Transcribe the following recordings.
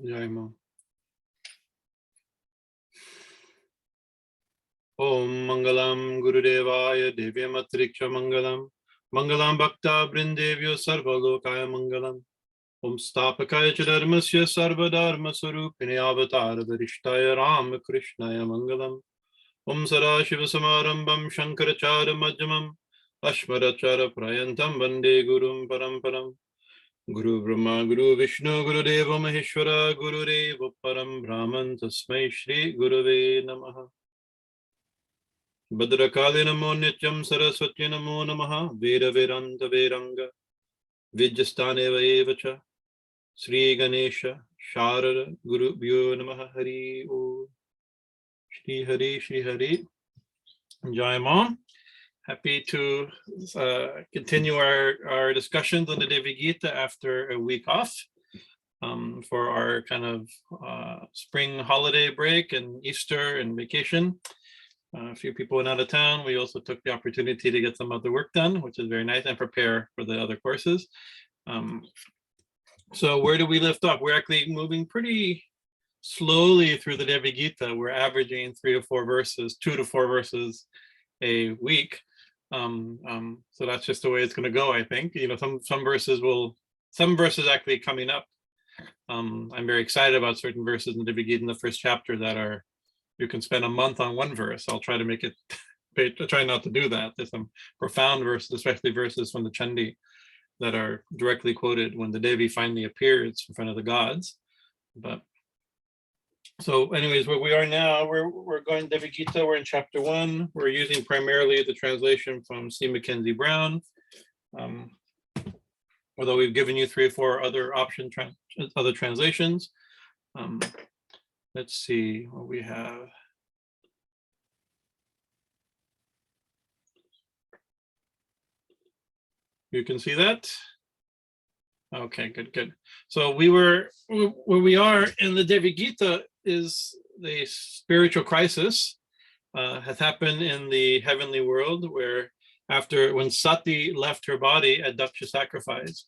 Jaima. Om Mangalam Gurudevaya Devya Matriksha Mangalam. Mangalam Bhakta Brindevyo Sarva Lokaya Mangalam. Om Stapakaya Dharmasya Sarva Dharma Sarupini Avatar Varishtaya Ramakrishnaya Mangalam. Om Sarashiva Samarambam Shankarachara Majjamam Ashmarachara Prayantam Vande Gurum Paramparam. Guru Brahma Guru Vishnu Guru Deva Maheshwara Guru Deva Param Brahman Tasmai Shri Gurave Namaha. Bhadrakali Namo Nityam Saraswati Namo Namaha Veda Vedanta Vedanga Vidyasthaneva Evacha Sri Ganesha Sharada Guru Bhyo Namaha Hari O Shri Hari Shri Hari. Jai Mom. Happy to continue our discussions on the Devi Gita after a week off for our kind of spring holiday break and Easter and vacation. A few people went out of town. We also took the opportunity to get some other work done, which is very nice, and prepare for the other courses. So where do we lift off? We're actually moving pretty slowly through the Devi Gita. We're averaging 3 to 4 verses, 2 to 4 verses a week. So that's just the way it's going to go, I think. You know, some verses actually coming up. I'm very excited about certain verses in the Devi Gita in the first chapter that are, you can spend a month on one verse. I'll try to make it, try not to do that. There's some profound verses, especially verses from the Chandi that are directly quoted when the Devi finally appears in front of the gods. But so anyways, where we are now, we're going Devi Gita, we're in chapter 1. We're using primarily the translation from C. Mackenzie Brown. Although we've given you 3 or 4 other other translations. Let's see what we have. You can see that? Okay, good. So where we are in the Devi Gita is the spiritual crisis has happened in the heavenly world, where when Sati left her body at Daksha sacrifice,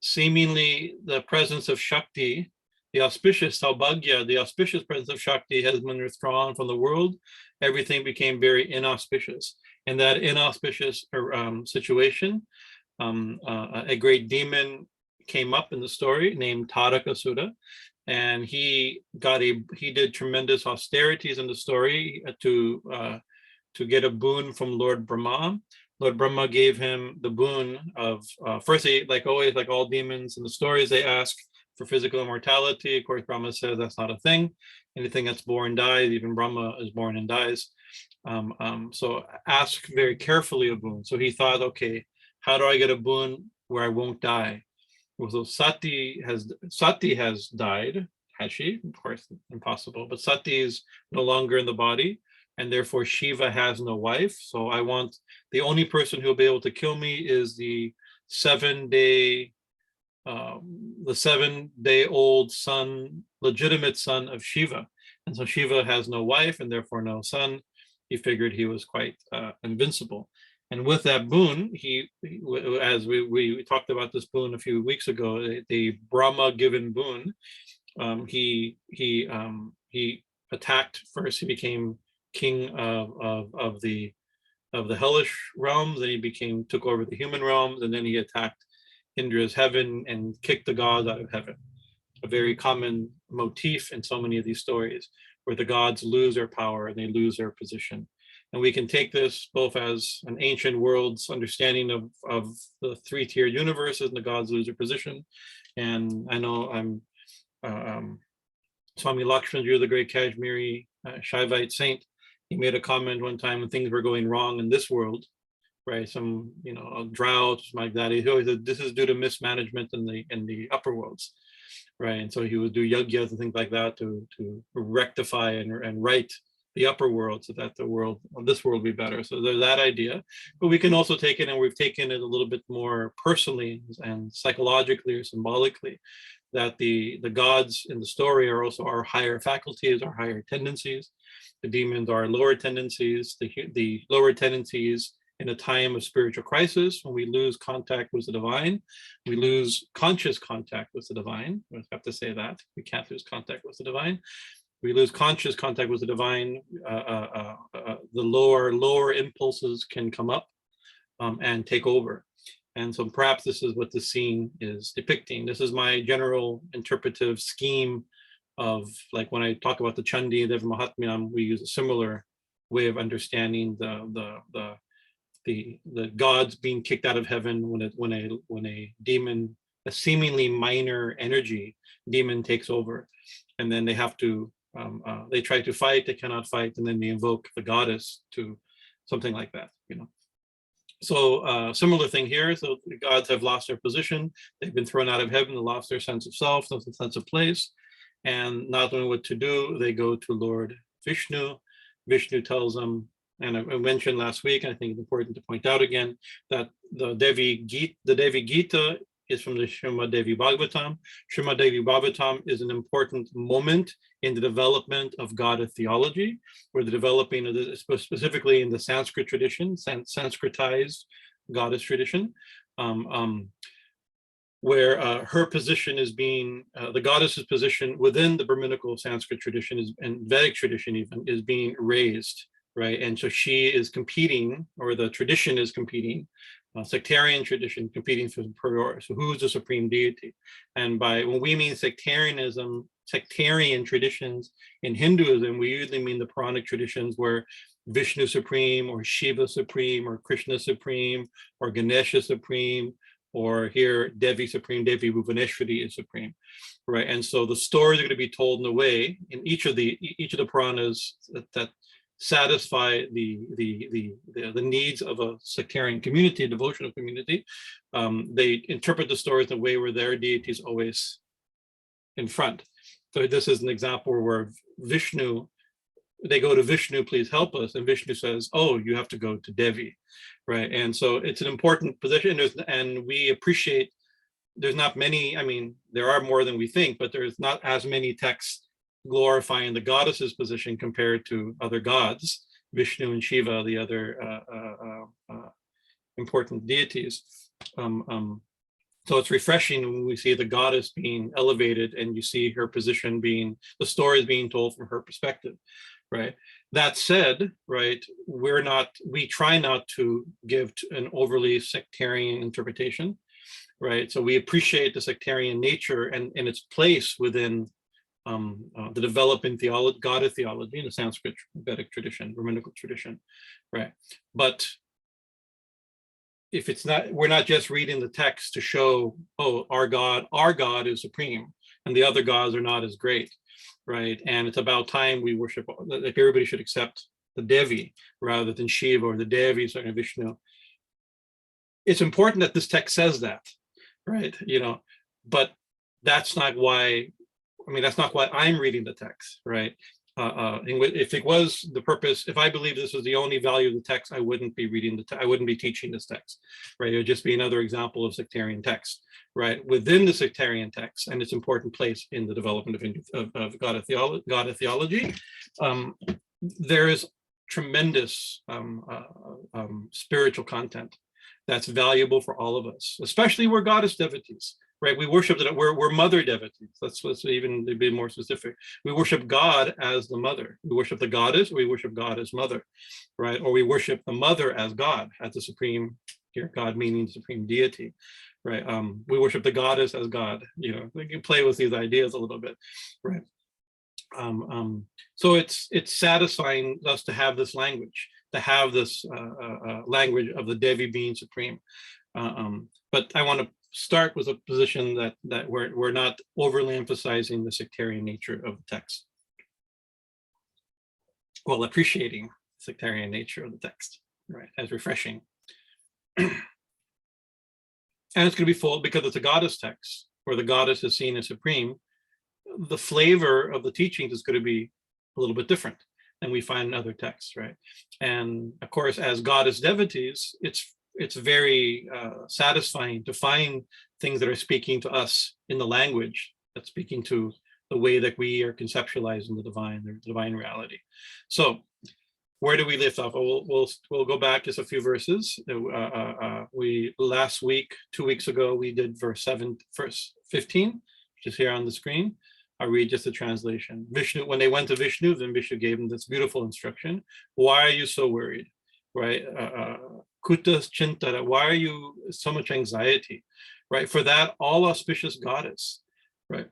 seemingly the presence of Shakti, the auspicious Saubhagya, the auspicious presence of Shakti has been withdrawn from the world. Everything became very inauspicious. In that inauspicious situation, a great demon came up in the story named Tarakasura, and he did tremendous austerities in the story to get a boon from Lord Brahma. Lord Brahma gave him the boon of firstly, like always, like all demons in the stories, they ask for physical immortality. Of course, Brahma says that's not a thing. Anything that's born dies. Even Brahma is born and dies. So ask very carefully a boon. So he thought, okay, how do I get a boon where I won't die? Well, so Sati has died. Has she? Of course, impossible. But Sati is no longer in the body, and therefore Shiva has no wife. So I want, the only person who will be able to kill me is the 7-day old son, legitimate son of Shiva. And so Shiva has no wife and therefore no son. He figured he was quite invincible. And with that boon, as we talked about this boon a few weeks ago, the Brahma given boon, he attacked first. He became king of the hellish realms, then he took over the human realms, and then he attacked Indra's heaven and kicked the gods out of heaven. A very common motif in so many of these stories, where the gods lose their power and they lose their position. And we can take this both as an ancient world's understanding of the 3-tiered universe, and the gods lose their position. And I know Swami Lakshmanji, the great Kashmiri Shaivite saint, he made a comment one time when things were going wrong in this world, right? Some, a drought, something like that. He always said, this is due to mismanagement in the upper worlds, right? And so he would do yagyas and things like that to rectify and right the upper world, so that this world be better. So there's that idea, but we can also take it, and we've taken it a little bit more personally and psychologically or symbolically, that the gods in the story are also our higher faculties, our higher tendencies. The demons are lower tendencies. The lower tendencies in a time of spiritual crisis, when we lose contact with the divine, we lose conscious contact with the divine. We have to say that. We can't lose contact with the divine. We lose conscious contact with the divine. The lower impulses can come up and take over. And so perhaps this is what the scene is depicting. This is my general interpretive scheme of, like, when I talk about the Chandi, the Mahatmyam, we use a similar way of understanding the gods being kicked out of heaven when a demon, a seemingly minor energy demon, takes over, and then they have to they try to fight, they cannot fight, and then they invoke the goddess to something like that, you know. So similar thing here. So the gods have lost their position. They've been thrown out of heaven. They lost their sense of self, their sense of place, and not knowing what to do, they go to Lord Vishnu. Vishnu tells them, and I mentioned last week, and I think it's important to point out again, that the Devi Gita is from the Srimad Devi Bhagavatam. Srimad Devi Bhagavatam is an important moment in the development of Gada theology, where the developing of this, specifically in the Sanskrit tradition, Sanskritized goddess tradition, where her position is being, the goddess's position within the Brahminical Sanskrit tradition is, and Vedic tradition even, is being raised, right? And so she is competing, or the tradition is competing, sectarian tradition competing for priority. So who's the supreme deity? And by, when we mean sectarianism, sectarian traditions in Hinduism, we usually mean the Puranic traditions where Vishnu supreme, or Shiva supreme, or Krishna supreme, or Ganesha supreme, or here Devi supreme, Devi Bhuvaneshwari is supreme, right? And so the stories are going to be told in a way in each of the Puranas that satisfy the needs of a sectarian community, a devotional community. They interpret the stories in a way where their deity is always in front. So this is an example where Vishnu, they go to Vishnu, please help us, and Vishnu says, oh, you have to go to Devi, right? And so it's an important position, and we appreciate, there's not many, I mean, there are more than we think, but there's not as many texts glorifying the goddess's position compared to other gods, Vishnu and Shiva, the other important deities. So it's refreshing when we see the goddess being elevated and you see her position being, the stories being told from her perspective, right? That said, right, we try not to give an overly sectarian interpretation, right? So we appreciate the sectarian nature and its place within the developing theology, Gada theology in the Sanskrit Vedic tradition, Brahminical tradition, right? But if it's not, we're not just reading the text to show, oh, our God is supreme, and the other gods are not as great, right? And it's about time we worship, like everybody should accept the Devi rather than Shiva or the Devi or Vishnu. It's important that this text says that, right? You know, but that's not why. I mean, that's not why I'm reading the text, right? If it was the purpose, if I believe this was the only value of the text, I wouldn't be reading I wouldn't be teaching this text, right? It would just be another example of sectarian text, right? Within the sectarian text and its important place in the development of Gada theology, there is tremendous spiritual content that's valuable for all of us, especially we're goddess devotees. Right, we worship that we're mother devotees. Let's even be more specific. We worship God as the mother. We worship the goddess, or we worship God as mother, right? Or we worship the mother as God, as the supreme, here God meaning supreme deity, right? We worship the goddess as God. You know, we can play with these ideas a little bit, right? So it's satisfying us to have this language, language of the Devi being supreme. But I want to start with a position that we're not overly emphasizing the sectarian nature of the text, while appreciating the sectarian nature of the text, right, as refreshing. And it's going to be full, because it's a goddess text where the goddess is seen as supreme, the flavor of the teachings is going to be a little bit different than we find in other texts, right? And of course, as goddess devotees, it's very satisfying to find things that are speaking to us in the language that's speaking to the way that we are conceptualizing the divine reality. So where do we lift off? We'll go back just a few verses. We last week, 2 weeks ago, we did verse 15, which is here on the screen. I'll read just the translation. Vishnu, when they went to Vishnu, then Vishnu gave them this beautiful instruction. Why are you so worried? Right? Kutas chintara. Why are you so much anxiety? Right? For that all auspicious goddess, right?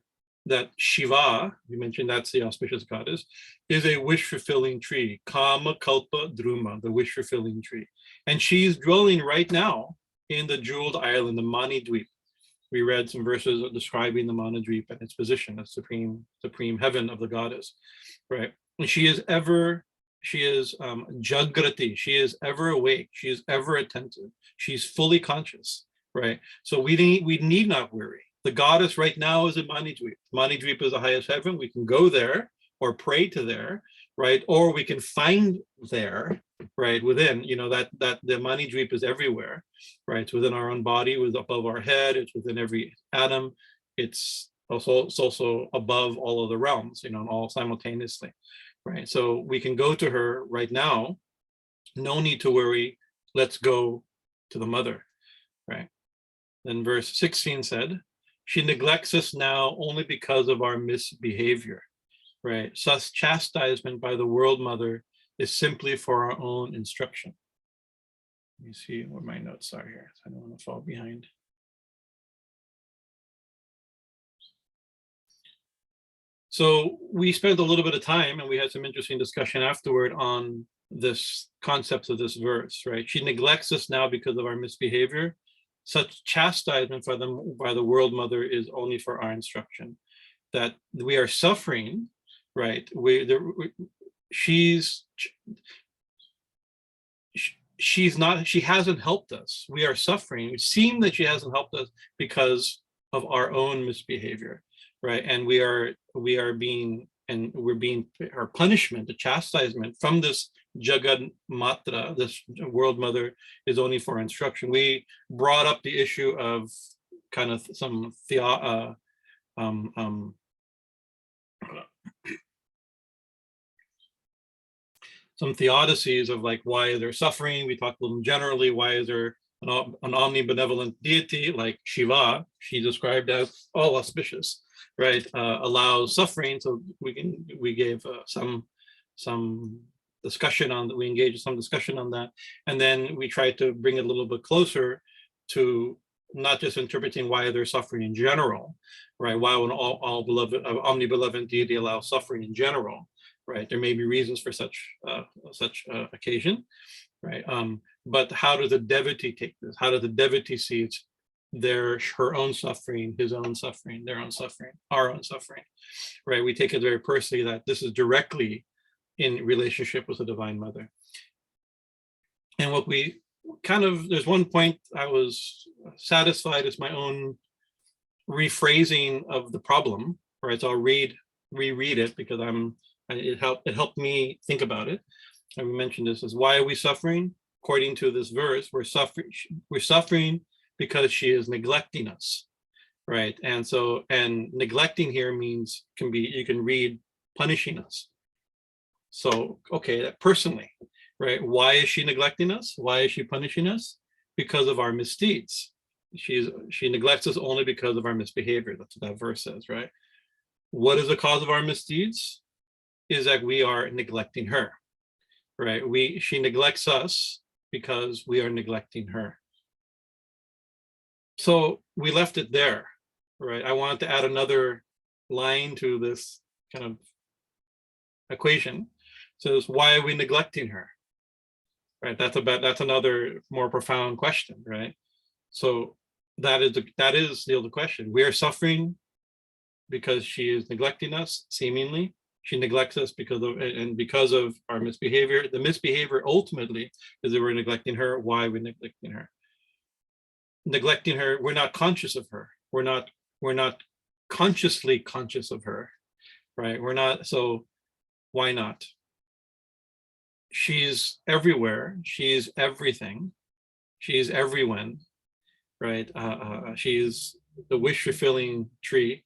That Shiva, we mentioned that's the auspicious goddess, is a wish-fulfilling tree. Kama Kalpa Druma, the wish-fulfilling tree. And she's dwelling right now in the jeweled island, the Mani Dweep. We read some verses describing the Mani Dweep and its position as supreme heaven of the goddess, right? And she is Jagrati, she is ever awake, she is ever attentive, she's fully conscious, right? So we need not worry. The goddess right now is in Mani Dweep. Mani Dweep is the highest heaven. We can go there or pray to there, right? Or we can find there, right? Within, that the Mani Dweep is everywhere, right? It's within our own body, it's above our head, it's within every atom. It's also above all of the realms, all simultaneously, right? So we can go to her right now. No need to worry. Let's go to the mother, right? Then verse 16 said, she neglects us now only because of our misbehavior, right? Such chastisement by the world mother is simply for our own instruction. Let me see what my notes are here. I don't want to fall behind. So we spent a little bit of time and we had some interesting discussion afterward on this concept of this verse, right? She neglects us now because of our misbehavior. Such chastisement by the world mother is only for our instruction. That we are suffering, right? She hasn't helped us. We are suffering. It seems that she hasn't helped us because of our own misbehavior, right? And we're being our punishment, the chastisement from this jagan-mātur, this world mother, is only for instruction. We brought up the issue of kind of some theodicies of like why they're suffering. We talked a little generally, why is there an omnibenevolent deity like Shiva, she described as all auspicious, right? Allows suffering. So we gave some discussion on that. We engaged in some discussion on that, and then we tried to bring it a little bit closer to not just interpreting why they're suffering in general, right? Why would all beloved, omnibenevolent deity allow suffering in general, right? There may be reasons for such occasion, right? But how does the devotee take this? How does the devotee see it's her own suffering, his own suffering, their own suffering, our own suffering, right? We take it very personally that this is directly in relationship with the Divine Mother. And what we there's one point I was satisfied is my own rephrasing of the problem, right? So I'll reread it because it helped me think about it. And we mentioned this as why are we suffering? According to this verse, we're suffering because she is neglecting us, right? And neglecting here means you can read punishing us. So, okay, that personally, right? Why is she neglecting us? Why is she punishing us? Because of our misdeeds. She neglects us only because of our misbehavior. That's what that verse says, right? What is the cause of our misdeeds? Is that we are neglecting her, right? She neglects us because we are neglecting her. So we left it there, right? I wanted to add another line to this kind of equation. So it's why are we neglecting her, right? That's another more profound question, right? So that is the other question. We are suffering because she is neglecting us, seemingly. She neglects us because of our misbehavior. The misbehavior ultimately is that we're neglecting her. Why are we neglecting her? Neglecting her, we're not conscious of her. We're not consciously conscious of her, right? We're not, so why not? She's everywhere. She's everything. She's everyone, right? She's the wish-fulfilling tree,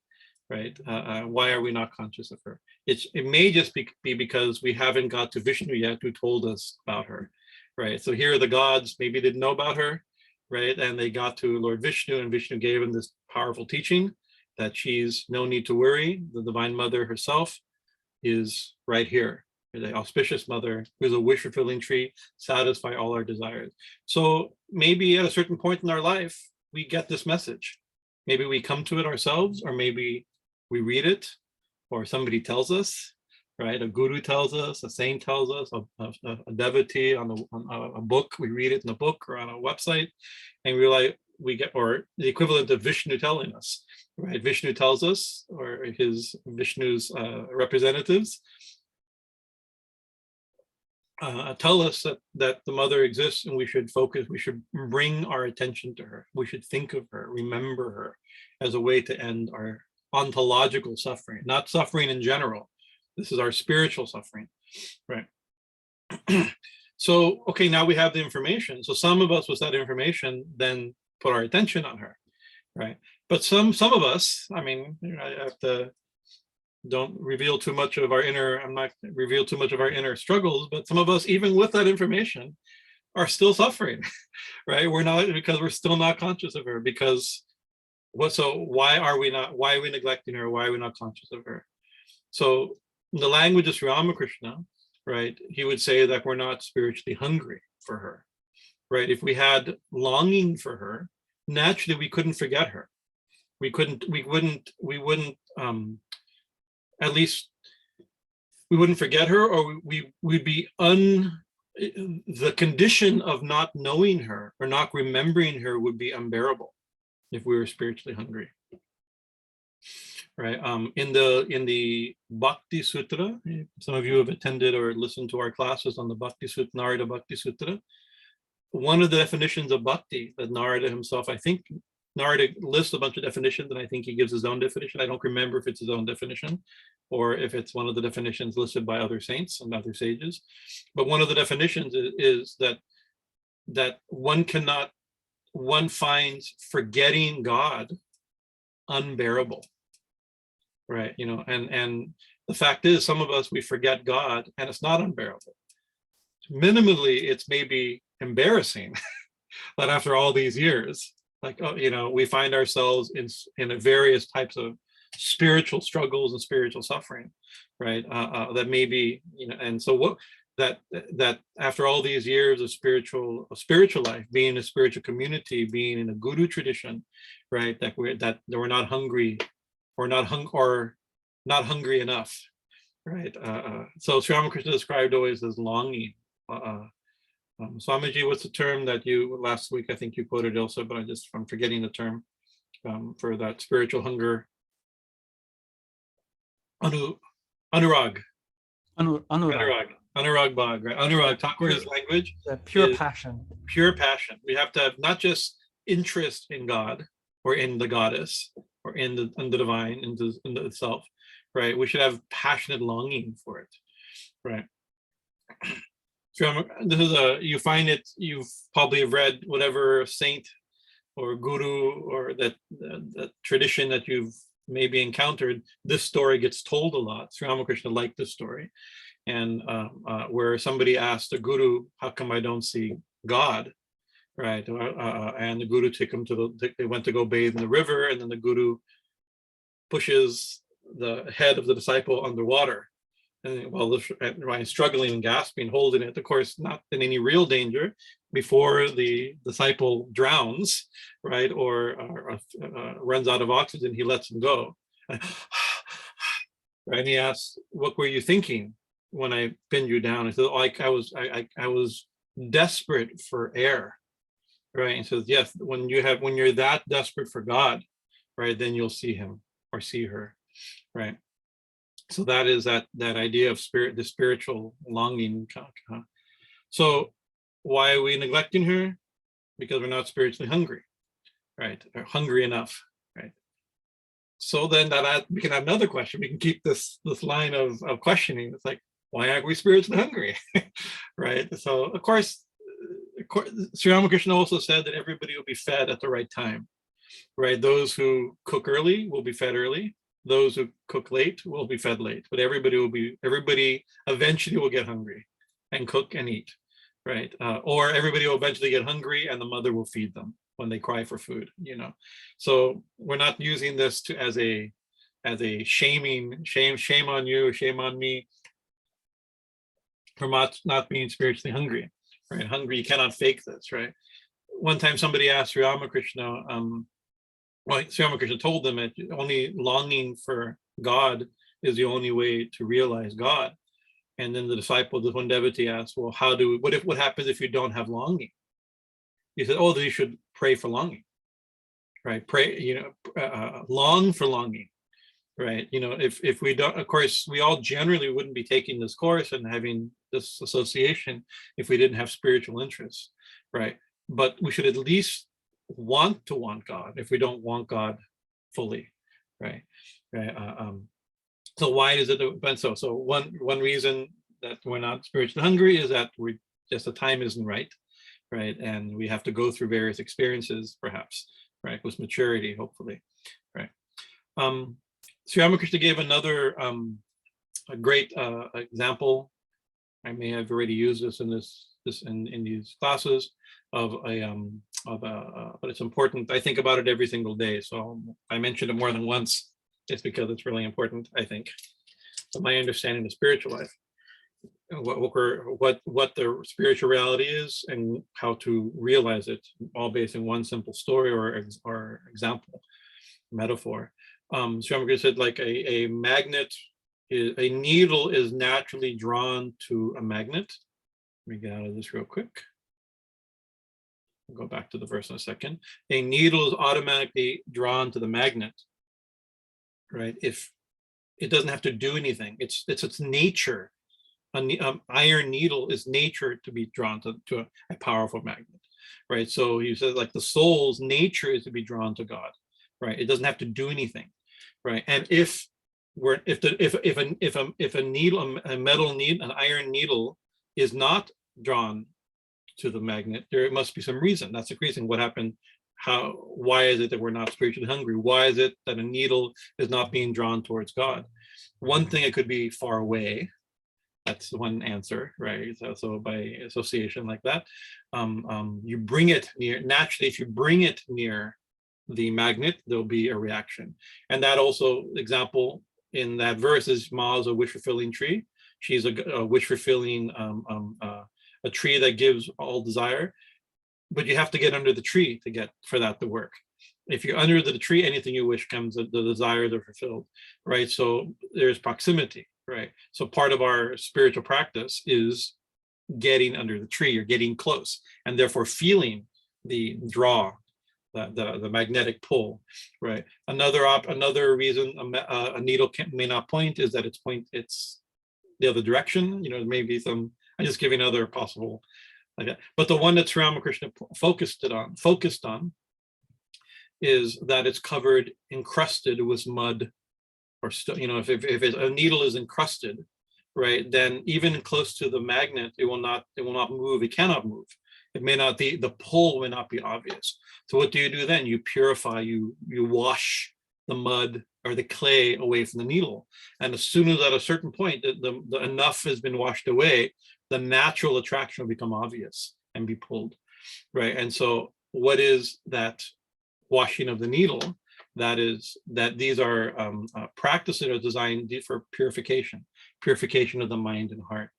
right? Why are we not conscious of her? it may just be because we haven't got to Vishnu yet, who told us about her, right? So here the gods maybe didn't know about her, right? And they got to Lord Vishnu, and Vishnu gave them this powerful teaching that she's no need to worry. The Divine Mother herself is right here, the auspicious mother who's a wish-fulfilling tree, satisfy all our desires. So maybe at a certain point in our life, we get this message. Maybe we come to it ourselves, or maybe we read it, or somebody tells us, right? A guru tells us, a saint tells us, a devotee on a book, we read it in a book or on a website, and we like, we get, or the equivalent of Vishnu telling us, right? Vishnu tells us, or Vishnu's representatives tell us that the mother exists, and we should focus, we should bring our attention to her. We should think of her, remember her as a way to end our ontological suffering, not suffering in general. This is our spiritual suffering, right? So, okay, now we have the information. So some of us with that information then put our attention on her, right? But some of us, I mean, I have to, don't reveal too much of our inner, I'm not reveal too much of our inner struggles, but some of us, even with that information, are still suffering, right? We're not, because we're still not conscious of her, because why are we neglecting her? Why are we not conscious of her? So in the language of Sri Ramakrishna, right, he would say that we're not spiritually hungry for her, right? If we had longing for her, naturally we couldn't forget her. We wouldn't at least we wouldn't forget her, or we'd be the condition of not knowing her or not remembering her would be unbearable if we were spiritually hungry, right? In the Bhakti Sutra, some of you have attended or listened to our classes on the Bhakti Sutra, Narada Bhakti Sutra. One of the definitions of bhakti that Narada himself, I think Narada lists a bunch of definitions, and I think he gives his own definition. I don't remember if it's his own definition or if it's one of the definitions listed by other saints and other sages. But one of the definitions is that one finds forgetting God unbearable, right? You know, and the fact is, some of us, we forget God and it's not unbearable. Minimally, it's maybe embarrassing that after all these years, like, oh, you know, we find ourselves in various types of spiritual struggles and spiritual suffering, right? That maybe, you know, and so what that after all these years of spiritual life, being in a spiritual community, being in a guru tradition, right? That we're not hungry, or not hungry enough, right? So Sri Ramakrishna described always as longing. Swamiji, what's the term that you last week? I think you quoted also, but I'm forgetting the term for that spiritual hunger. Anurag. Anurag Bhag, right? Anurag, Thakur's language. Pure passion. Pure passion. We have to have not just interest in God or in the goddess or in the divine, in the itself, right? We should have passionate longing for it, right? This is you find it, you've probably read whatever saint or guru or that tradition that you've maybe encountered. This story gets told a lot. Sri Ramakrishna liked this story, and where somebody asked a guru, "How come I don't see God?" Right, and the guru took him they went to go bathe in the river, and then the guru pushes the head of the disciple underwater. And while Ryan's struggling and gasping, holding it, of course, not in any real danger, before the disciple drowns, right, or runs out of oxygen, he lets him go. Right, and he asks, "What were you thinking when I pinned you down?" He said, "Like I was desperate for air." Right, and says, "Yes, when you're that desperate for God, right, then you'll see him or see her, right." So that is that idea of the spiritual longing. So why are we neglecting her? Because we're not spiritually hungry, right? Or hungry enough, right? So then we can have another question. We can keep this line of questioning. It's like, why aren't we spiritually hungry, right? So of course, Sri Ramakrishna also said that everybody will be fed at the right time, right? Those who cook early will be fed early. those who cook late will be fed late, but everybody eventually will get hungry and cook and eat, right? Or everybody will eventually get hungry and the mother will feed them when they cry for food, you know. So we're not using this to as a shame on you, shame on me for not being spiritually hungry, right? Hungry, you cannot fake this, right? One time somebody asked Ramakrishna, Sri Ramakrishna told them that only longing for God is the only way to realize God. And then the one devotee asked, well, what happens if you don't have longing? He said, oh, then you should pray for longing, right? Pray, long for longing, right? If we don't, of course, we all generally wouldn't be taking this course and having this association if we didn't have spiritual interests, right? But we should at least want God if we don't want God fully, right? So why is it? So one reason that we're not spiritually hungry is that the time isn't right, and we have to go through various experiences, perhaps, right, with maturity, hopefully, right. Sri Ramakrishna gave another a great example. I may have already used this in these classes but it's important. I think about it every single day, so I mentioned it more than once. It's because it's really important, I think. So my understanding of spiritual life, what the spiritual reality is, and how to realize it, all based in one simple story or example, metaphor. Swami Bhajanananda said, like a magnet, a needle is naturally drawn to a magnet. Let me get out of this real quick. I'll go back to the verse in a second. A needle is automatically drawn to the magnet, right? If it doesn't have to do anything, it's its nature. An iron needle is nature to be drawn to a powerful magnet, right? So he says, like, the soul's nature is to be drawn to God, right? It doesn't have to do anything, right? And if a needle, a metal needle, an iron needle is not drawn to the magnet, there must be some reason. That's the reason. What happened? Why is it that we're not spiritually hungry? Why is it that a needle is not being drawn towards God? One thing, it could be far away. That's one answer, right? So by association like that, you bring it near. Naturally, if you bring it near the magnet, there'll be a reaction. And that also, example in that verse is Ma is a wish-fulfilling tree. She's a wish-fulfilling a tree that gives all desire, but you have to get under the tree for that to work. If you're under the tree, anything you wish comes, the desires are fulfilled, right? So there's proximity, right? So part of our spiritual practice is getting under the tree, or getting close, and therefore feeling the draw, the magnetic pull, right? Another reason a needle may not point is that it's the other direction. Maybe I'm just giving other possible, like that. But the one that Ramakrishna focused on is that it's encrusted with mud, or if a needle is encrusted, right, then even close to the magnet, it will not move. It cannot move. It may not be, the pull may not be obvious. So what do you do then? You purify, you wash the mud or the clay away from the needle. And as soon as at a certain point, the enough has been washed away, the natural attraction will become obvious and be pulled, right? And so what is that washing of the needle? That these are practices that are designed for purification of the mind and heart.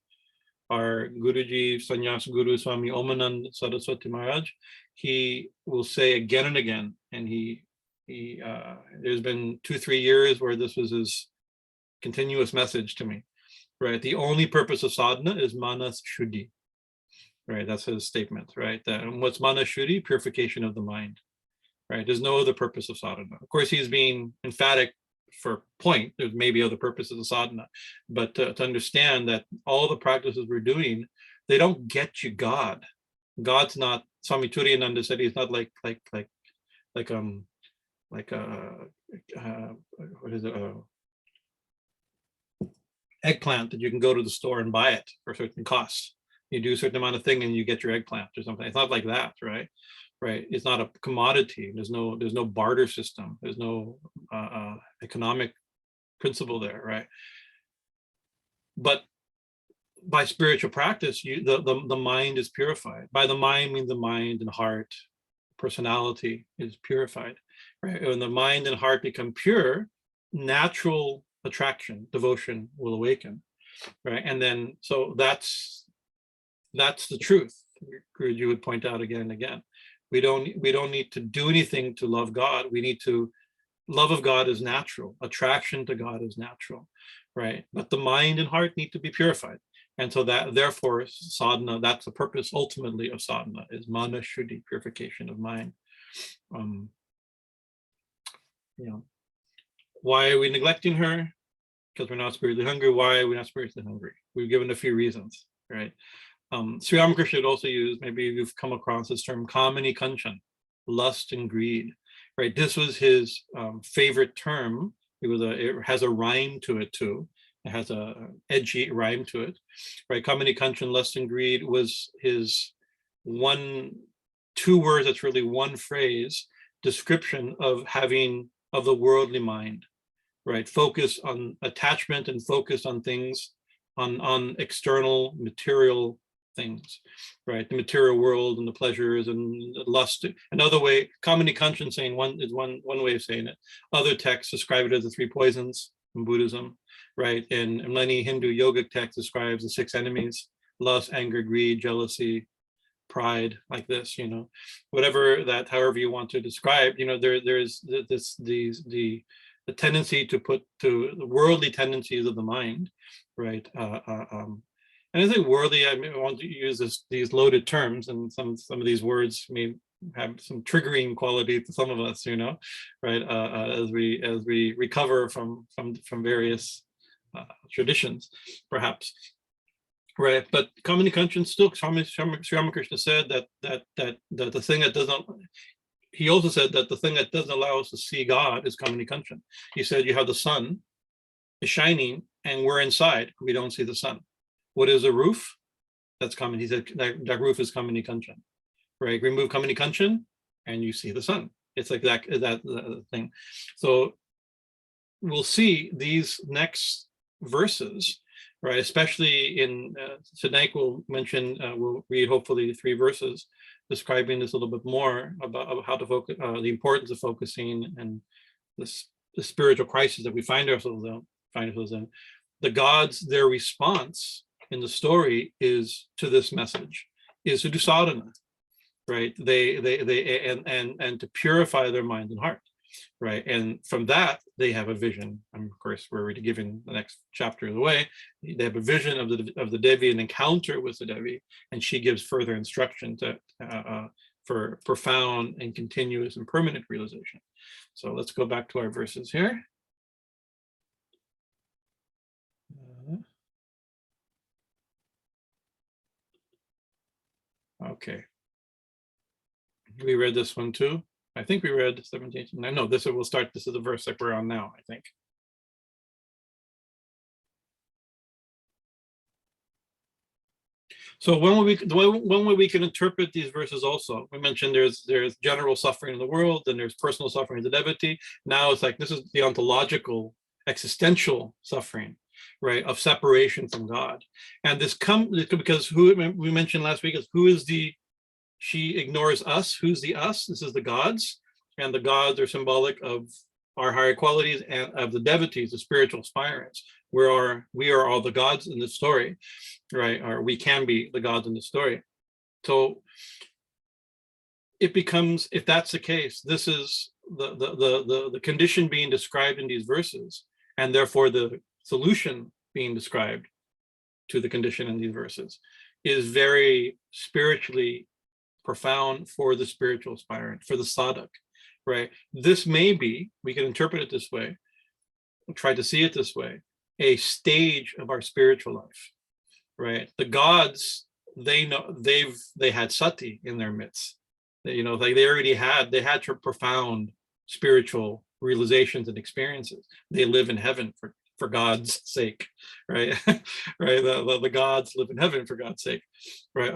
Our Guruji, Sannyas Guru Swami Bhajanananda Saraswati Maharaj, he will say again and again, and there's been 2-3 years where this was his continuous message to me, right? The only purpose of sadhana is manas shuddhi, right? That's his statement, right? And what's manas shuddhi? Purification of the mind, right? There's no other purpose of sadhana. Of course, he's being emphatic for point. There's maybe other purposes of sadhana, but to understand that all the practices we're doing, they don't get you God. God's not, Swami Turiyananda said, he's not like what is it, eggplant that you can go to the store and buy it for a certain cost. You do a certain amount of thing and you get your eggplant or something. It's not like that, right? It's not a commodity. There's no barter system. There's no economic principle there, right? But by spiritual practice, the mind is purified. By the mind means the mind and heart, personality is purified, right? When the mind and heart become pure, natural attraction, devotion will awaken, right? And then, so that's the truth. Guruji would point out again and again. We don't need to do anything to love God. We need to, love of God is natural. Attraction to God is natural, right? But the mind and heart need to be purified. And so that, therefore, sadhana, that's the purpose ultimately of sadhana, is mana shuddhi, purification of mind. Why are we neglecting her? Because we're not spiritually hungry. Why are we not spiritually hungry? We've given a few reasons, right? Sri Ramakrishna had also used, maybe you've come across this term, kamini kanchan, lust and greed, right? This was his favorite term. It has a rhyme to it too. It has a edgy rhyme to it, right? Kamini kanchan, lust and greed was his two words, that's really one phrase, description of the worldly mind, right? Focus on attachment and focus on things, on external material things, right? The material world and the pleasures and lust. Another way, kamini kanchan saying is one way of saying it. Other texts describe it as the three poisons in Buddhism, right? And many Hindu yogic texts describes the six enemies: lust, anger, greed, jealousy, pride, like this, whatever that, however you want to describe, there's the tendency to put to the worldly tendencies of the mind, right? And I think worldly, I want to use these loaded terms, and some of these words may have some triggering quality to some of us, right? As we recover from various traditions, perhaps, right? But kamini kanchan still, Sri Ramakrishna said that the thing that doesn't. He also said that the thing that doesn't allow us to see God is kamini kanchan. He said you have the sun is shining, and we're inside. We don't see the sun. What is a roof? That's kamini. He said that roof is kamini kanchan, right? Remove kamini kanchan, and you see the sun. It's like that thing. So we'll see these next verses, right? Especially in tonight, we'll read hopefully 3 verses describing this a little bit more about how to focus, the importance of focusing, and the spiritual crisis that we find ourselves in. The gods, their response in the story is to this message, is to do sadhana, right? They and to purify their mind and heart, right? And from that they have a vision. And of course, we're already giving the next chapter of the way. They have a vision of the Devi, an encounter with the Devi, and she gives further instruction for profound and continuous and permanent realization. So let's go back to our verses here. Okay. We read this one too. I think we read 17. No, this is the verse that we're on now, I think. So one way we can interpret these verses also, we mentioned there's general suffering in the world, and there's personal suffering in the devotee. Now it's like, this is the ontological, existential suffering, right, of separation from God. And this comes because who we mentioned last week is who is she ignores us. Who's the us? This is the gods, and the gods are symbolic of our higher qualities and of the devotees, the spiritual aspirants. We are all the gods in the story, right? Or we can be the gods in the story. So it becomes, if that's the case, this is the condition being described in these verses, and therefore the solution being described to the condition in these verses is very spiritually profound for the spiritual aspirant, for the sadhak, right? This may be, we can interpret it this way, try to see it this way, a stage of our spiritual life, right? The gods, they know they had sati in their midst. Like they had profound spiritual realizations and experiences. They live in heaven for God's sake, right? Right. The gods live in heaven for God's sake, right?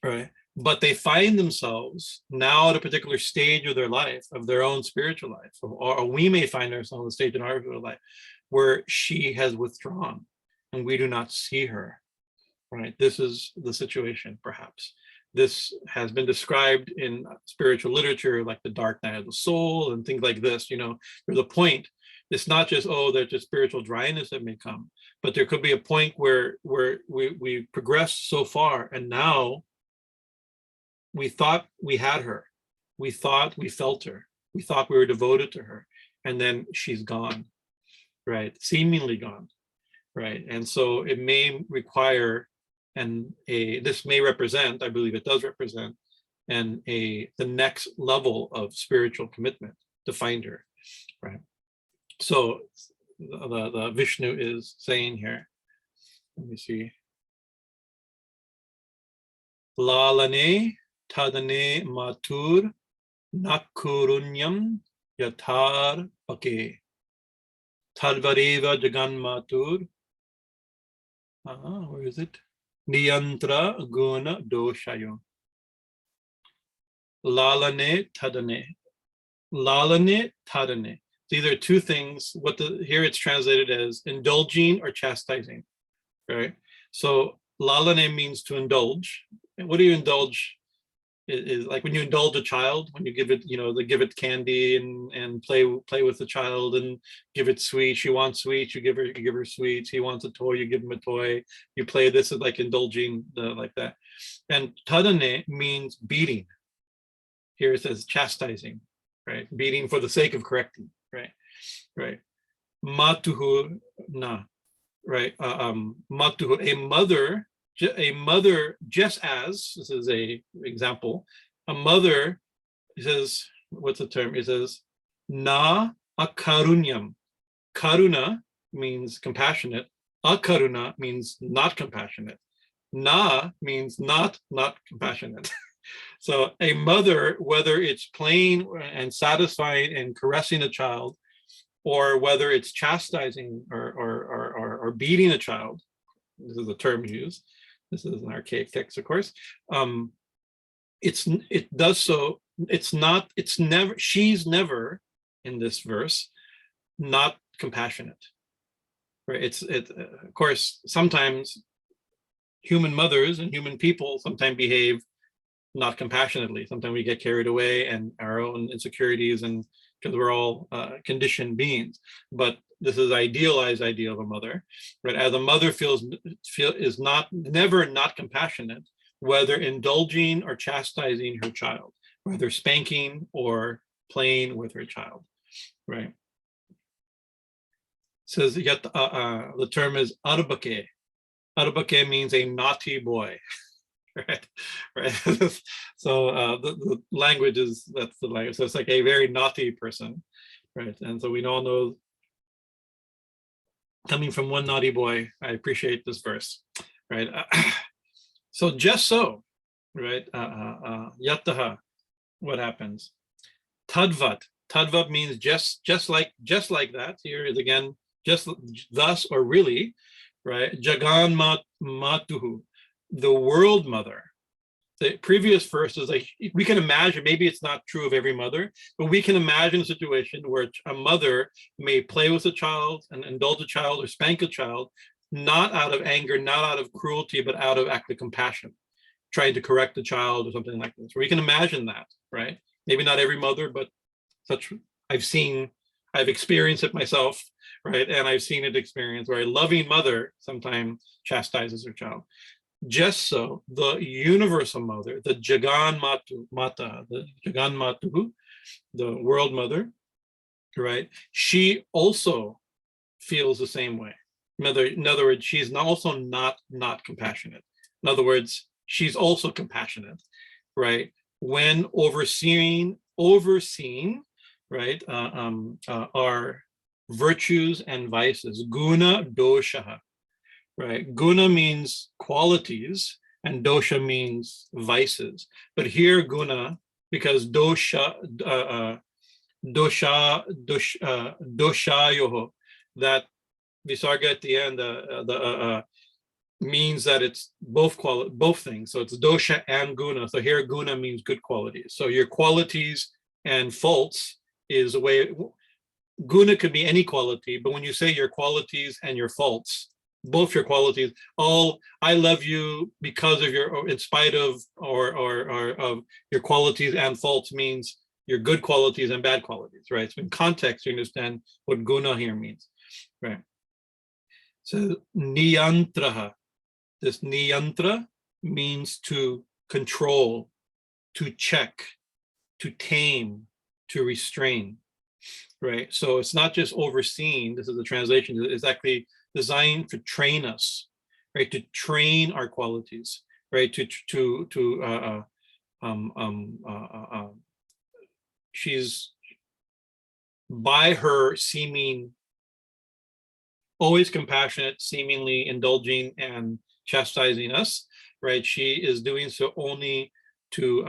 Right. but they find themselves now at a particular stage of their life, of their own spiritual life, or we may find ourselves at a stage in our spiritual life where she has withdrawn and we do not see her, right? This is the situation, perhaps. This has been described in spiritual literature, like the dark night of the soul and things like this. There's a point. It's not just, oh, there's just spiritual dryness that may come, but there could be a point where we progressed so far, and now we thought we had her. We thought we felt her. We thought we were devoted to her, and then she's gone, right? Seemingly gone, right? And so it may require, and this may represent, I believe it does represent, the next level of spiritual commitment to find her, right? So the Vishnu is saying here, let me see, lālane tāḍane mātur-nākāruṇyaṃ yathā'rbhake tadvad-eva jagan-mātur, where is it? Niyantryā guṇa-doṣayoḥ. Lālane tāḍane. Lālane tāḍane. These are two things. Here it's translated as indulging or chastising, right? So lālane means to indulge. And what do you indulge? Is like when you indulge a child, when you give it, they give it candy and play with the child and give it sweets. She wants sweets, you give her sweets. He wants a toy, you give him a toy. You play. This is like indulging, like that. And tāḍane means beating. Here it says chastising, right? Beating for the sake of correcting, right? Mātur-nā, right? Mātur, a mother, just as, this is a example, a mother, it says, what's the term? It says, nā-ākāruṇyaṃ. Karuna means compassionate. Akaruna means not compassionate. Na means not compassionate. So a mother, whether it's playing and satisfying and caressing a child, or whether it's chastising or beating a child, this is the term used. This is an archaic text, of course. It does so. She's never in this verse not compassionate, right? Of course, sometimes human mothers and human people sometimes behave not compassionately. Sometimes we get carried away and our own insecurities, and because we're all conditioned beings. But this is idealized idea of a mother, right? As a mother is never not compassionate, whether indulging or chastising her child, whether spanking or playing with her child, right? It says the term is yathā'rbhake. Yathā'rbhake means a naughty boy. Right. So the language that's the language. So it's like a very naughty person, right? And so we all know, coming from one naughty boy, I appreciate this verse, right? So just so, right? Yataha, what happens? Tadvad. Tadvad means just like that. Here is again, just thus or really, right? Jagan-mātur, the world mother. The previous verse is like, we can imagine, maybe it's not true of every mother, but we can imagine a situation where a mother may play with a child and indulge a child or spank a child, not out of anger, not out of cruelty, but out of act of compassion, trying to correct the child or something like this. We can imagine that, right? Maybe not every mother, but such I've experienced it myself, right? And I've seen it experienced where a loving mother sometimes chastises her child. Just so the universal mother, the jagan-mātur, the world mother, right? She also feels the same way. In other words, she's also not compassionate. In other words, she's also compassionate, right? When overseeing, right, our virtues and vices, guṇa-doṣayoḥ. Right, guna means qualities and dosha means vices. But here guna, because doṣayoḥ, that visarga at the end, means that it's both things. So it's dosha and guna. So here guna means good qualities. So your qualities and faults is a way. Guna could be any quality, but when you say your qualities and your faults, both your qualities, I love you because of your, or in spite of, or of your qualities and faults means your good qualities and bad qualities, right? So in context, you understand what guna here means, right? So niyantraha, this niyantra means to control, to check, to tame, to restrain, right? So it's not just overseen. This is the translation. It's actually designed to train us, right? To train our qualities, right? She's, by her seeming always compassionate, seemingly indulging and chastising us, right? She is doing so only to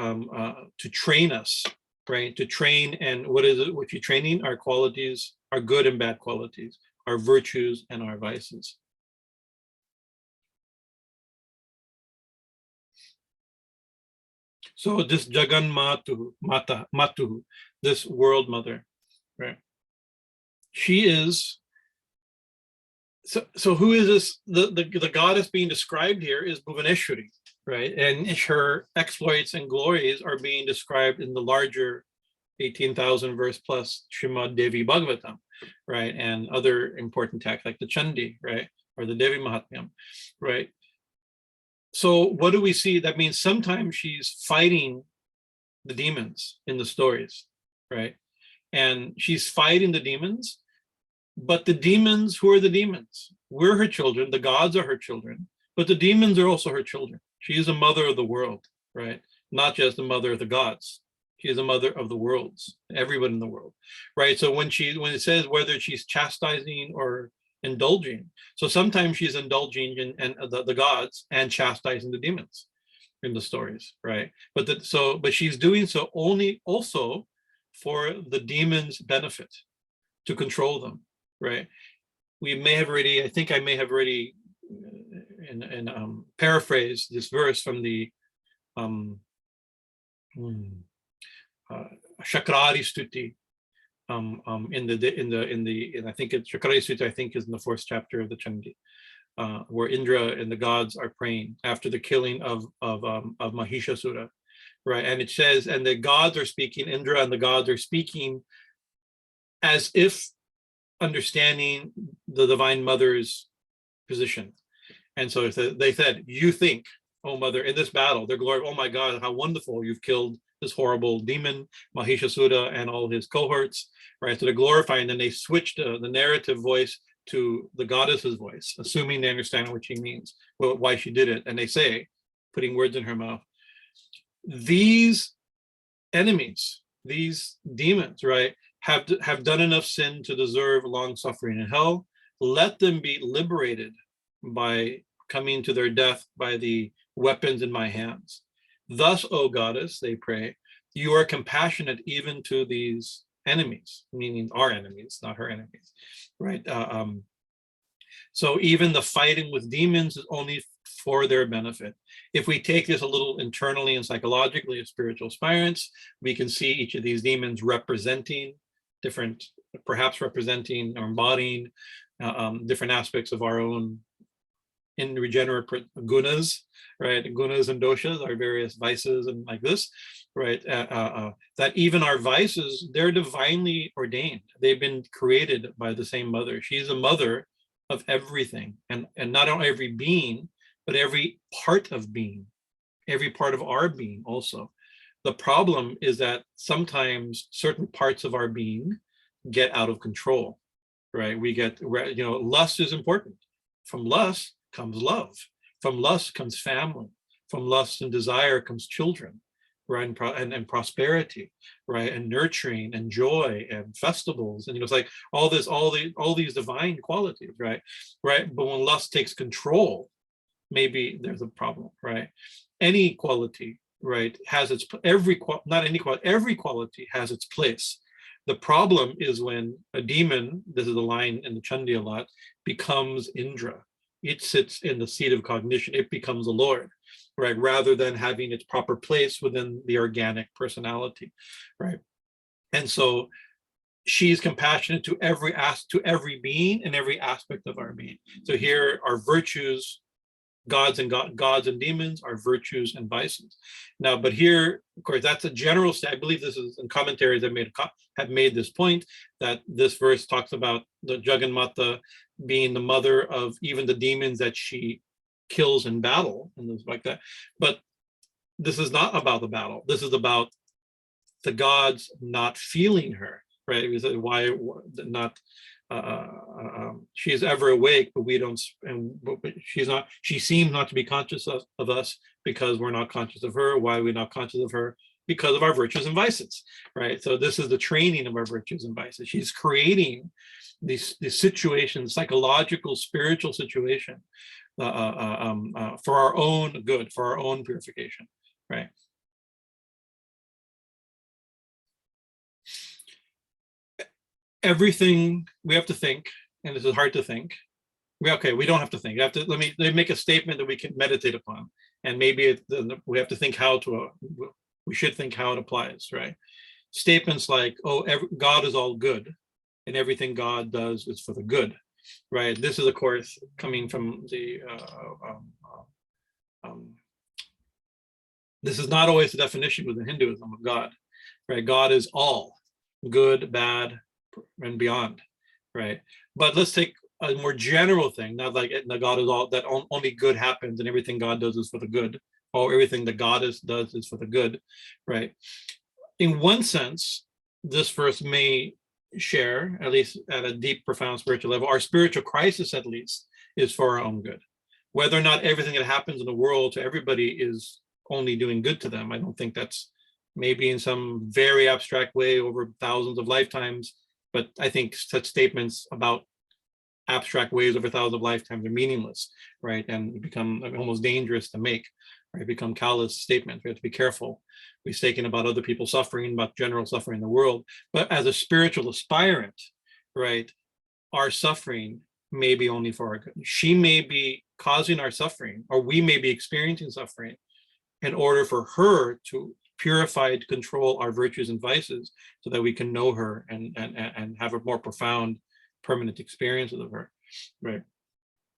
train us, right? To train, and what is it? What you're training? Our qualities, our good and bad qualities, our virtues and our vices. So this jagan-mātur-niyantryā, this world mother, right? She is. So who is this? The goddess being described here is Bhuvaneshwari, right? And her exploits and glories are being described in the larger 18,000 verse plus Srimad Devi Bhagavatam, right? And other important texts like the Chandi, right? Or the Devi Mahatmyam, right? So what do we see? That means sometimes she's fighting the demons in the stories, right? And she's fighting the demons, but the demons, who are the demons? We're her children, the gods are her children, but the demons are also her children. She is a mother of the world, right? Not just the mother of the gods. She is a mother of the worlds, everyone in the world, right? So when it says whether she's chastising or indulging, so sometimes she's indulging in the gods and chastising the demons in the stories, right? But she's doing so only also for the demons' benefit, to control them, right? We may have already, I think I may have already paraphrased this verse from the Shakrari Stuti, and I think it's Shakrari Stuti, I think is in the 4th chapter of the Chandi, where Indra and the gods are praying after the killing of Mahishasura, right? And it says, and the gods are speaking, Indra and the gods are speaking as if understanding the Divine Mother's position. And so they said, you think, oh mother, in this battle, they're glory, oh my God, how wonderful, you've killed this horrible demon, Mahishasura, and all his cohorts, right? So they're glorifying, and then they switched the narrative voice to the goddess's voice, assuming they understand what she means, why she did it. And they say, putting words in her mouth, these enemies, these demons, right, have done enough sin to deserve long suffering in hell. Let them be liberated by coming to their death by the weapons in my hands. Thus, O goddess, they pray, you are compassionate even to these enemies, meaning our enemies, not her enemies, right? So even the fighting with demons is only for their benefit. If we take this a little internally and psychologically as spiritual aspirants, we can see each of these demons representing different, perhaps representing or embodying different aspects of our own in regenerate gunas, right? Gunas and doshas are various vices and like this, right? That even our vices, they're divinely ordained. They've been created by the same mother. She's a mother of everything, and not only every being, but every part of being, every part of our being also. The problem is that sometimes certain parts of our being get out of control, right? We get, lust is important. From lust comes love. From lust comes family. From lust and desire comes children, right? And prosperity, right? And nurturing and joy and festivals. And it's like all these divine qualities, right? Right. But when lust takes control, maybe there's a problem, right? Any quality, right, has its, every quality has its place. The problem is when a demon, this is a line in the Chandi a lot, becomes Indra, it sits in the seat of cognition. It becomes a Lord, right? Rather than having its proper place within the organic personality, right? And so she's compassionate to every being and every aspect of our being. So here are virtues, gods and demons, are virtues and vices. Now, but here, of course, that's a general state. I believe this is in commentaries that have made this point, that this verse talks about the jagan-mātur being the mother of even the demons that she kills in battle and things like that. But this is not about the battle. This is about the gods not feeling her, right? Why not? She is ever awake, but we don't, but she's not. She seems not to be conscious of us because we're not conscious of her. Why are we not conscious of her? Because of our virtues and vices, right? So this is the training of our virtues and vices. She's creating these situations, psychological, spiritual situation, for our own good, for our own purification, right? Everything we have to think, and this is hard to think. We don't have to think. Let me make a statement that we can meditate upon, and maybe we have to think how to. We should think how it applies, right? Statements like, "Oh, God is all good, and everything God does is for the good," right? This is, of course, coming from the. This is not always the definition within Hinduism of God, right? God is all, good, bad, and beyond, right? But let's take a more general thing, not like God is all, that only good happens and everything God does is for the good, or everything that God does is for the good, right? In one sense, this verse may share, at least at a deep, profound spiritual level, our spiritual crisis at least is for our own good. Whether or not everything that happens in the world to everybody is only doing good to them, I don't think that's, maybe in some very abstract way over thousands of lifetimes, but I think such statements about abstract ways over thousands of lifetimes are meaningless, right? And become almost dangerous to make, right? Become callous statements. We have to be careful. We're thinking about other people suffering, about general suffering in the world. But as a spiritual aspirant, right, our suffering may be only for our good. She may be causing our suffering, or we may be experiencing suffering in order for her to purify, to control our virtues and vices, so that we can know her and have a more profound, permanent experience of her, right?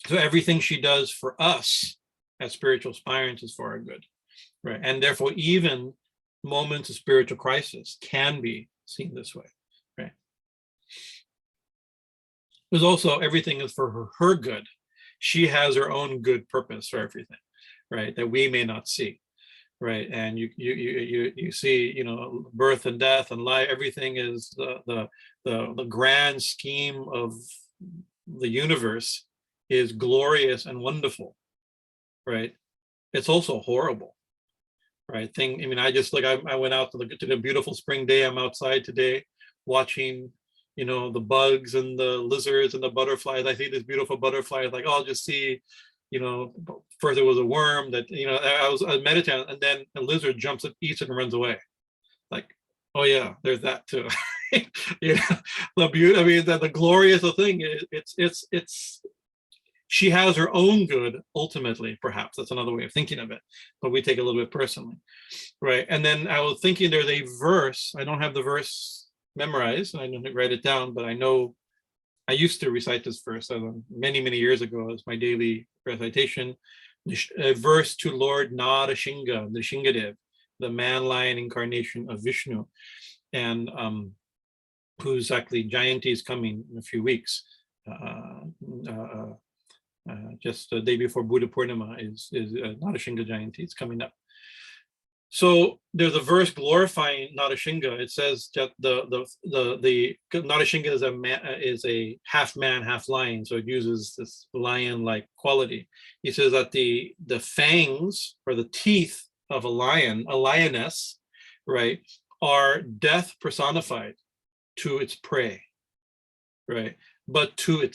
So everything she does for us as spiritual aspirants is for our good, right? And therefore, even moments of spiritual crisis can be seen this way, right? There's also, everything is for her good. She has her own good purpose for everything, right? That we may not see. Right, and you see, you know, birth and death and life. Everything is the grand scheme of the universe is glorious and wonderful, right? It's also horrible, right? I mean, I went out to the beautiful spring day. I'm outside today, watching, you know, the bugs and the lizards and the butterflies. I see this beautiful butterfly. Like, oh, I'll just see. You know, first it was a worm that, you know, I was meditating, and then a lizard jumps up, eats it, and runs away. Like, oh yeah, there's that too. You know, the beauty. I mean, the glorious thing. It's. She has her own good ultimately. Perhaps that's another way of thinking of it, but we take it a little bit personally, right? And then I was thinking, there's a verse. I don't have the verse memorized, and I didn't write it down, but I know. I used to recite this verse many years ago as my daily recitation. A verse to Lord Narasimha, Nrsimhadev, the man-lion incarnation of Vishnu, and who's actually Jayanti is coming in a few weeks. Just a day before Buddha Purnima is Narasimha Jayanti. It's coming up. So there's a verse glorifying Narasimha. It says that the Narasimha is a half man, half lion. So it uses this lion-like quality. He says that the fangs or the teeth of a lioness, right, are death personified to its prey, right? But to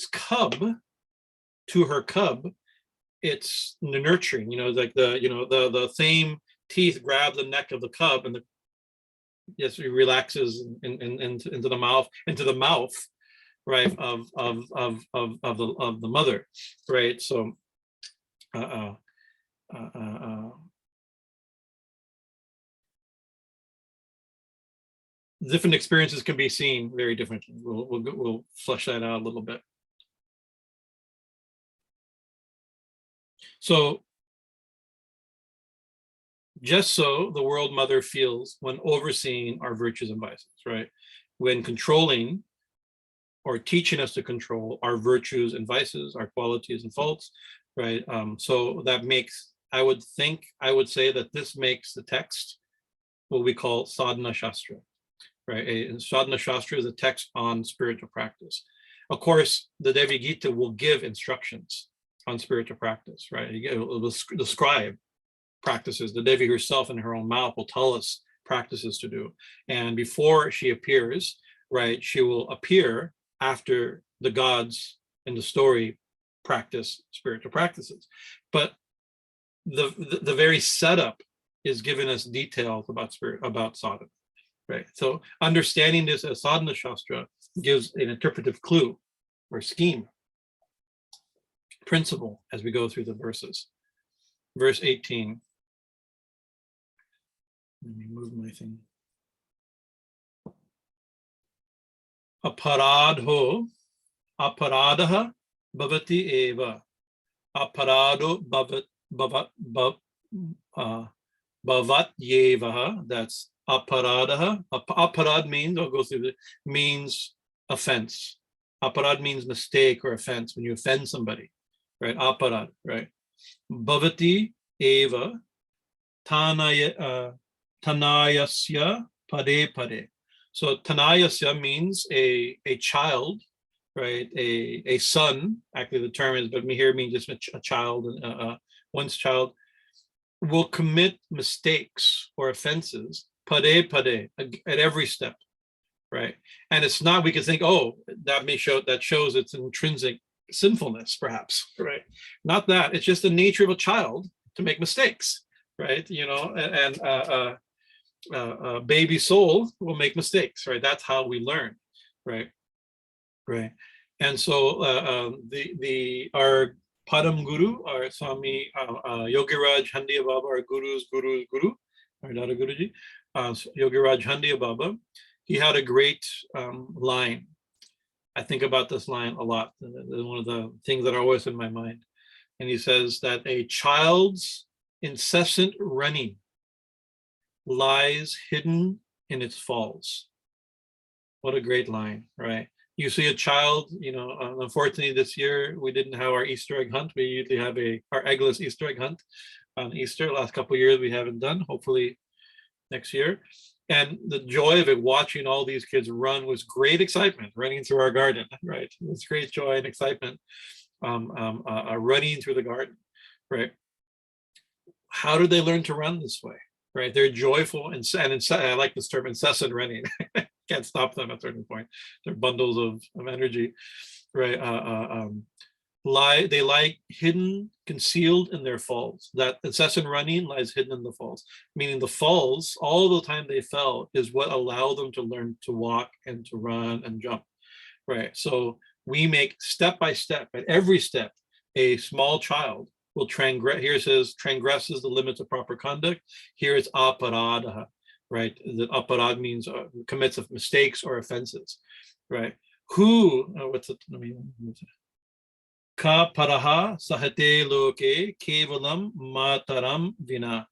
her cub, it's the nurturing. You know, like the same teeth grab the neck of the cub, and he relaxes into the mouth, right, of the mother, right? So different experiences can be seen very differently. We'll flesh that out a little bit. So just so the world mother feels when overseeing our virtues and vices, right? When controlling or teaching us to control our virtues and vices, our qualities and faults, right? So that makes, I would say that this makes the text what we call sadhana shastra, right? Sadhana shastra is a text on spiritual practice. Of course, the Devi Gita will give instructions on spiritual practice, right? It will describe practices. The Devi herself in her own mouth will tell us practices to do. And before she appears, right, she will appear after the gods in the story practice spiritual practices. But the very setup is giving us details about sadhana, right? So understanding this as sadhana shastra gives an interpretive clue or scheme, principle as we go through the verses. Verse 18. Let me move my thing. Aparādho, aparādha bhavatyeva. Aparādho bhavatyeva. That's aparādha. Aparād means, I'll go through it, means offense. Aparād means mistake or offense, when you offend somebody, right? Aparād, right? Bhavatyeva tanayasya pade. So tanayasya means a child, right? A son, actually the term is, but here means just a child, one's child will commit mistakes or offenses, pade, at every step, right? And it's not, we could think, oh, that shows its intrinsic sinfulness, perhaps, right? Not that, it's just the nature of a child to make mistakes, right? You know, and baby soul will make mistakes, right? That's how we learn, right? Right. And so our Padam Guru, our Swami Yogiraj Handiya Baba, our guru's guru, our Dada Guruji, Yogiraj Handiya Baba, he had a great line. I think about this line a lot. One of the things that are always in my mind. And he says that a child's incessant running lies hidden in its falls. What a great line, right? You see a child, you know, unfortunately this year we didn't have our Easter egg hunt. We usually have our eggless Easter egg hunt on Easter. Last couple of years we haven't done, hopefully next year. And the joy of it, watching all these kids run, was great excitement, running through our garden, right? It was great joy and excitement, running through the garden, right? How did they learn to run this way? Right, they're joyful and I like this term, incessant running. Can't stop them at a certain point. They're bundles of energy, right? They lie hidden, concealed in their falls. That incessant running lies hidden in the falls, meaning the falls, all the time they fell, is what allowed them to learn to walk and to run and jump, right? So we make step by step, at every step, a small child will transgress. Here it says transgresses the limits of proper conduct. Here it's aparādha, right? The aparād means commits of mistakes or offenses, right? Who, what's it? Ka paraha sahate loke kevalaṃ mātaraṃ vinā.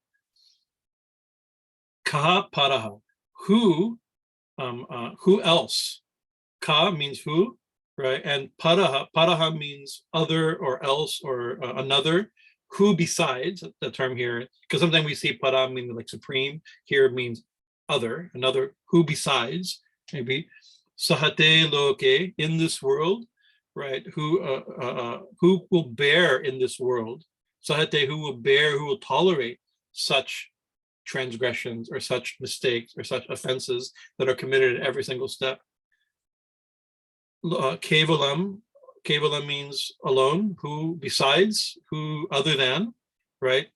Ka paraha, who else? Ka means who, right? And paraha means other or else or another. Who besides, the term here, because sometimes we see para meaning like supreme, here it means other, another, who besides, maybe. Sahate loke, in this world, right? Who will bear in this world? Sahate, who will tolerate such transgressions or such mistakes or such offenses that are committed at every single step. Kevalaṃ means alone, who besides, who other than, right?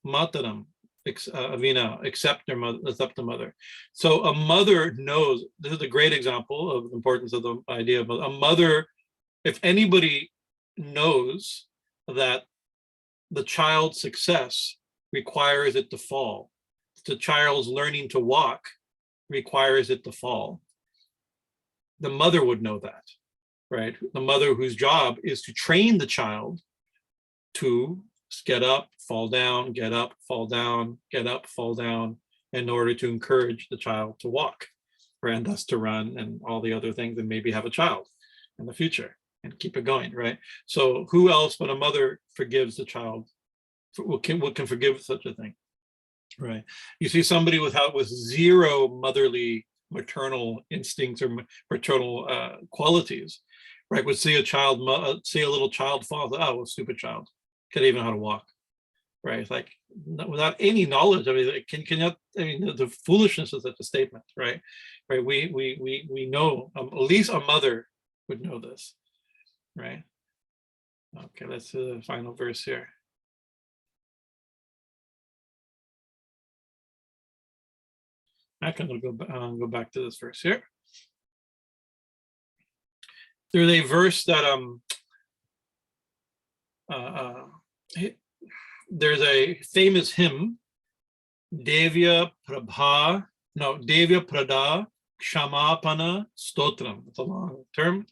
Mātaraṃ, vinā, accept their mother, accept the mother. So a mother knows, this is a great example of the importance of the idea of a mother. If anybody knows that the child's success requires it to fall, the child's learning to walk requires it to fall, the mother would know that, right? The mother whose job is to train the child to get up, fall down, get up, fall down, get up, fall down, in order to encourage the child to walk, and thus to run and all the other things, and maybe have a child in the future and keep it going, right? So who else but a mother forgives the child? What can forgive such a thing, right? You see somebody with zero motherly, maternal instincts or maternal qualities, right? Would see a little child fall, oh, a stupid child, can't even know how to walk, right? It's like, without any knowledge. I mean, the foolishness of such a statement, right? Right. We know, at least a mother would know this, right? Okay, let's do the final verse here. I can go back to this verse here. There's a verse that there's a famous hymn, Devya Prabha, no, Devya Prada Kshamapana Stotram. It's a long term,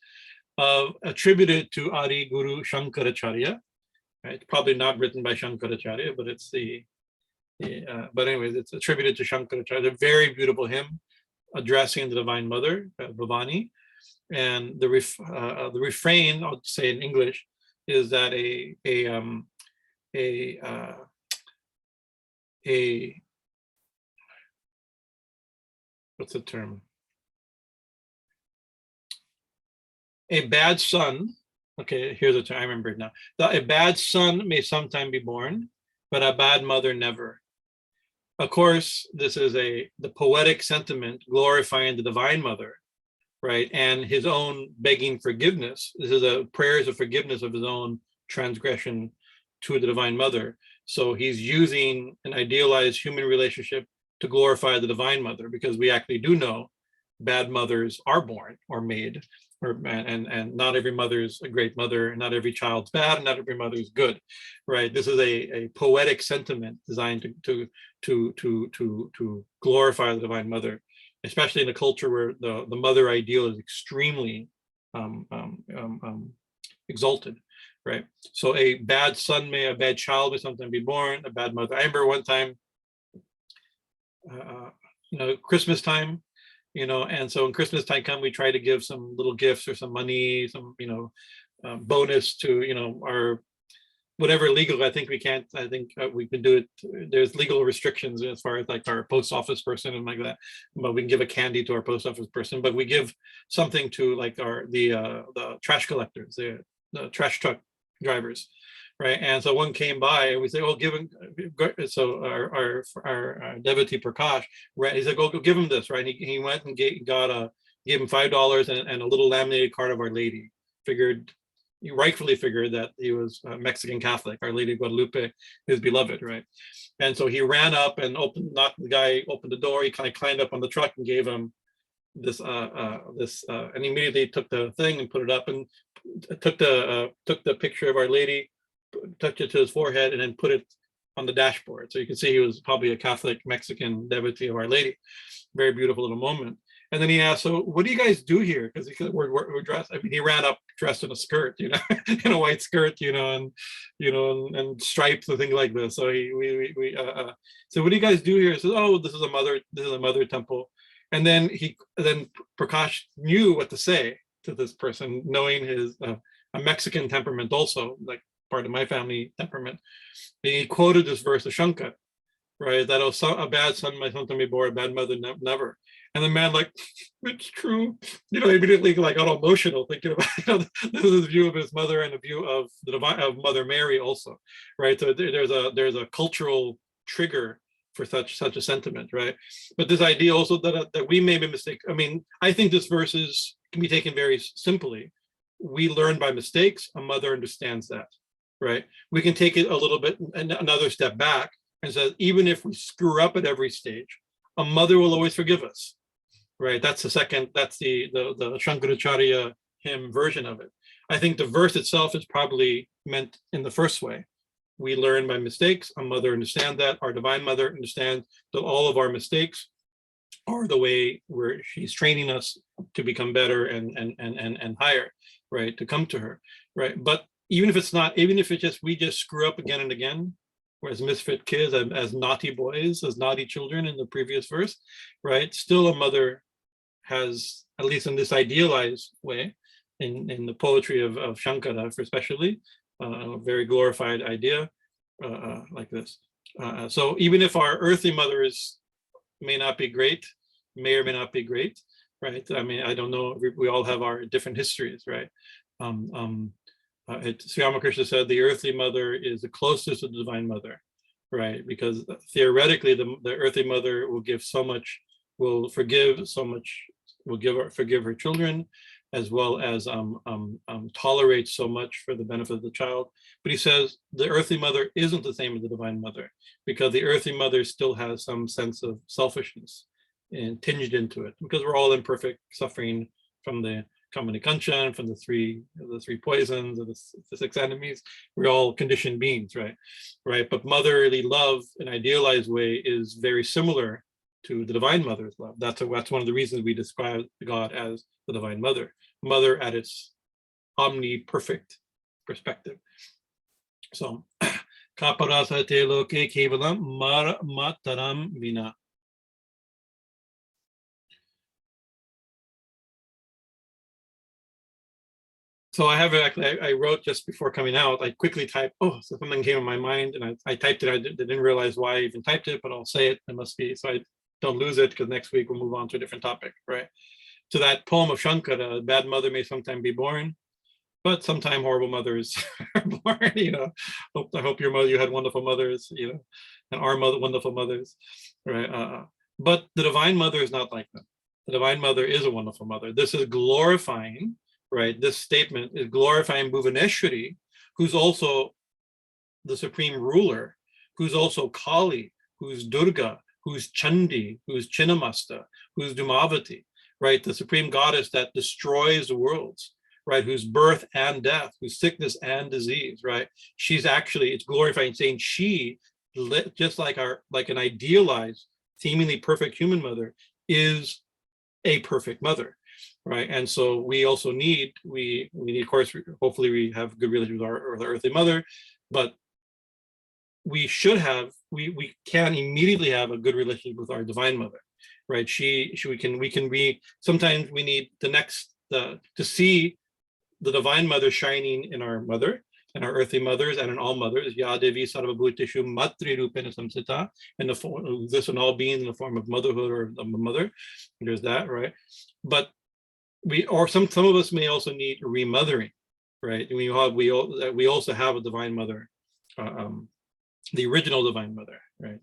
attributed to Adi Guru Shankaracharya. Right? It's probably not written by Shankaracharya, but it's but anyways, it's attributed to Shankaracharya. It's a very beautiful hymn addressing the Divine Mother, Bhavani. And the refrain, I'll say in English, is that what's the term? A bad son. Okay, here's the term. I remember it now. A bad son may sometime be born, but a bad mother never. Of course, this is the poetic sentiment glorifying the Divine Mother, right? And his own begging forgiveness. This is a prayers of forgiveness of his own transgression to the Divine Mother. So he's using an idealized human relationship to glorify the Divine Mother, because we actually do know bad mothers are born or made, and not every mother is a great mother, and not every child's bad, and not every mother is good, right? This is a poetic sentiment designed to glorify the Divine Mother, especially in a culture where the mother ideal is extremely exalted, right? So a bad child may sometimes be born, a bad mother. I remember one time, Christmas time, and so when Christmas time comes, we try to give some little gifts or some money, some, bonus to, our whatever legal. I think we can't, we can do it. There's legal restrictions as far as like our post office person and like that, but we can give a candy to our post office person, but we give something to like the trash collectors, the trash truck drivers, right? And so one came by and we say, oh, give him. So our devotee Prakash, right? He's like, oh, go give him this, right? And he went and gave him $5 and a little laminated card of Our Lady. He rightfully figured that he was a Mexican Catholic, Our Lady of Guadalupe, his beloved, right? And so he ran up and knocked the guy, opened the door. He kind of climbed up on the truck and gave him this, and immediately took the thing and put it up and took the picture of Our Lady, touched it to his forehead, and then put it on the dashboard. So you can see he was probably a Catholic Mexican devotee of Our Lady. Very beautiful little moment. And then he asked, so what do you guys do here? Because we're dressed. I mean, he ran up dressed in a skirt, in a white skirt, and stripes and things like this. So so what do you guys do here? He says, oh, this is a mother temple. And then Prakash knew what to say to this person, knowing his a Mexican temperament also, like part of my family temperament. And he quoted this verse of Shankar, right? That a bad son might sometimes be born, a bad mother never. And the man, like, it's true, immediately like got emotional thinking about, this is his view of his mother and a view of of Mother Mary also, right? So there's a cultural trigger for such a sentiment, right? But this idea also that we may be mistaken. I mean, I think this verses can be taken very simply. We learn by mistakes. A mother understands that, right? We can take it a little bit another step back and says, even if we screw up at every stage, a mother will always forgive us, right? That's the second, that's the Shankaracharya hymn version of it. I think the verse itself is probably meant in the first way. We learn by mistakes. A mother understands that. Our Divine Mother understands that all of our mistakes are the way where she's training us to become better and higher, right? To come to her, right? But even if it's not, even if it's just, we just screw up again and again, whereas misfit kids, as naughty boys, as naughty children in the previous verse, right? Still a mother has, at least in this idealized way, in the poetry of Shankara especially, a very glorified idea like this. So even if our earthly mothers may not be great, may or may not be great, right? I mean, I don't know, we all have our different histories, right? Sri Ramakrishna said the earthly mother is the closest to the Divine Mother, right? Because theoretically, the earthly mother will give so much, will forgive so much, will forgive her children, as well as tolerate so much for the benefit of the child. But he says the earthly mother isn't the same as the Divine Mother, because the earthly mother still has some sense of selfishness and tinged into it, because we're all imperfect, suffering from the Kamani-kanchan, from the three poisons, or the six enemies. We're all conditioned beings, right? But motherly love, in an idealized way, is very similar to the Divine Mother's love. That's one of the reasons we describe God as the Divine Mother. Mother at its omni-perfect perspective. So, sahate loke kevalaṃ mātaraṃ vinā. So I have actually, I wrote just before coming out, I quickly typed, so something came in my mind, and I typed it. I didn't realize why I even typed it, but I'll say it. It must be, so I don't lose it, because next week we'll move on to a different topic, right? To that poem of Shankara, a bad mother may sometime be born, but sometime horrible mothers are born, I hope your mother, you had wonderful mothers, and our wonderful mothers, right? But the Divine Mother is not like that. The Divine Mother is a wonderful mother. This is glorifying, right? This statement is glorifying Bhuvaneshwari, who's also the supreme ruler, who's also Kali, who's Durga, who's Chandi, who's Chinnamasta, who's Dhumavati, right? The supreme goddess that destroys the worlds, right? Whose birth and death, whose sickness and disease, right? She's actually, it's glorifying, saying she, just like an idealized, seemingly perfect human mother, is a perfect mother, right? And so we also need, we need, of course, hopefully we have good relations with our earthly mother, but we should have, we can immediately have a good relationship with our Divine Mother, right? We can be, sometimes we need to see the Divine Mother shining in our mother, and our earthly mothers, and in all mothers. Ya Devi sarvabhuteshu matri-rupena samsita, and this in all beings in the form of motherhood or of a mother. There's that, right? But some of us may also need remothering, right? We also have a Divine Mother, the original Divine Mother, right?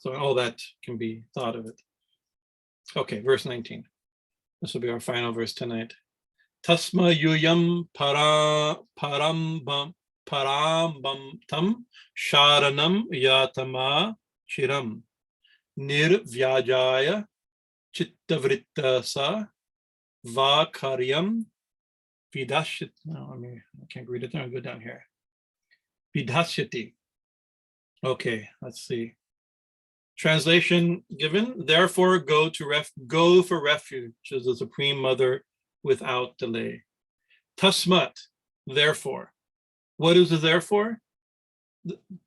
So all that can be thought of it. Okay, verse 19. This will be our final verse tonight. Tasma yuyam parambam tam sharanam yatama chiram nirvyajaya chittavritta va karyam vidashit. No, I can't read it. I'll go down here. Vidhasyati. Okay, let's see. Translation given. Therefore, go for refuge as the Supreme Mother without delay. Tasmat, therefore. What is the therefore?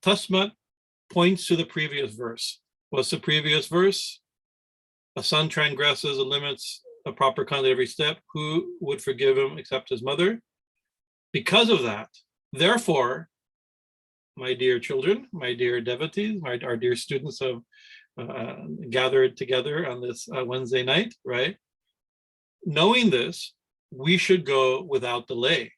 Tasmat points to the previous verse. What's the previous verse? A son transgresses the limits of proper conduct every step. Who would forgive him except his mother? Because of that, therefore, my dear children, my dear devotees, our dear students of gathered together on this Wednesday night, right? Knowing this, we should go without delay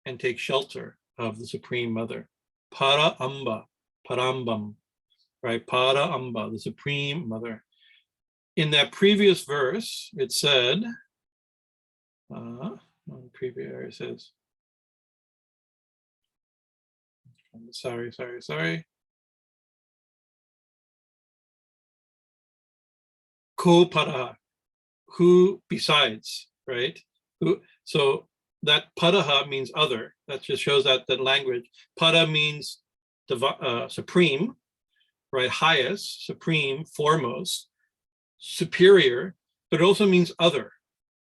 and take shelter of the Supreme Mother. Para Amba, Parambam, right? Para Amba, the Supreme Mother. In that previous verse, it said, it says, sorry. Ko para, who besides, right? Who, so that paraha means other. That just shows that language. Para means supreme, right? Highest, supreme, foremost, superior, but it also means other,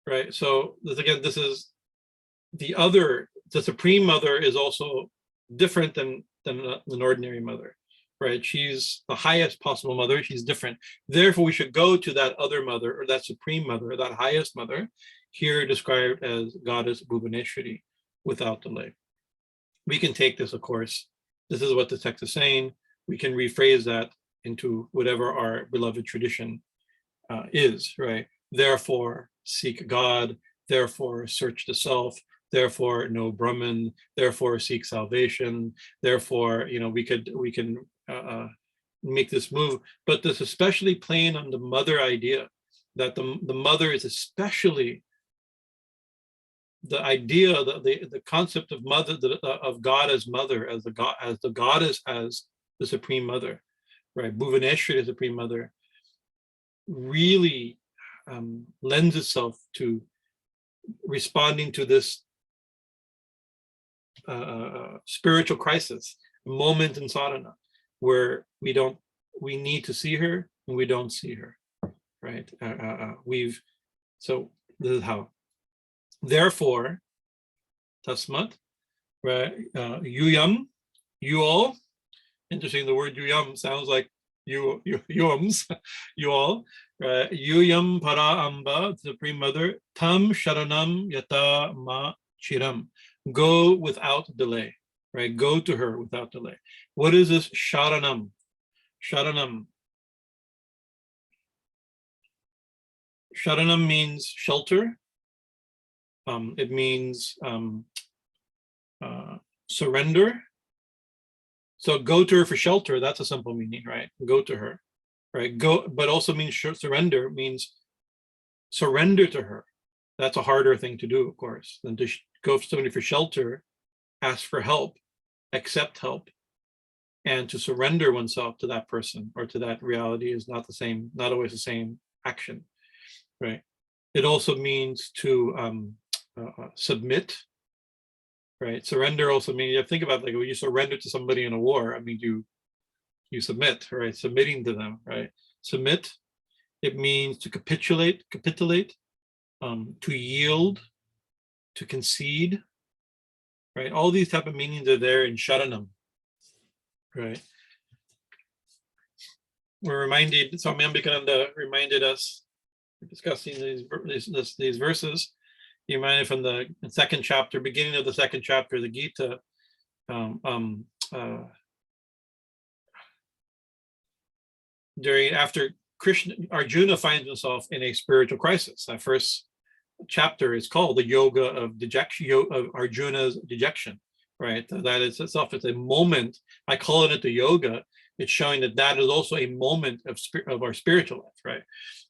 right? So again, this is the other. The supreme mother is also different than an ordinary mother, right? She's the highest possible mother. She's different. Therefore, we should go to that other mother, or that supreme mother, that highest mother, here described as Goddess Bhuvaneshwari, without delay. We can take this, of course. This is what the text is saying. We can rephrase that into whatever our beloved tradition is, right? Therefore, seek God. Therefore, search the self. Therefore, know Brahman. Therefore, seek salvation. Therefore, we can make this move. But this especially playing on the mother idea, that the mother is especially the idea, the concept of mother, of God as mother, as the goddess, as the supreme mother, right? Bhuvaneshwari, the supreme mother, really lends itself to responding to this spiritual crisis, moment in sadhana, where we need to see her and we don't see her, right? So this is how. Therefore, tasmat, right? Yuyam, you all. Interesting, the word yuyam sounds like yums, you all. Right? Yuyam para amba, Supreme Mother, tam sharanam yata ma chiram. Go without delay, right? Go to her without delay. What is this sharanam? Sharanam. Sharanam means shelter. It means surrender. So go to her for shelter. That's a simple meaning, right? Go to her, right? Go, but also means surrender, means surrender to her. That's a harder thing to do, of course, than to go to somebody for shelter, ask for help, accept help, and to surrender oneself to that person or to that reality is not the same, not always the same action, right? It also means to submit, right? Surrender also means, you think about, like, when you surrender to somebody in a war, I mean, you submit, right? Submitting to them, right? Submit, it means to capitulate, to yield, to concede, right? All these type of meanings are there in Sharanam, right? We're reminded, Swami Bhajanananda reminded us, discussing these verses, he reminded from the second chapter, beginning of the second chapter of the Gita, after Arjuna finds himself in a spiritual crisis. That first chapter is called the yoga of dejection, of Arjuna's dejection, right? That is itself, it's a moment. I call it the yoga. It's showing that is also a moment of our spiritual life, right?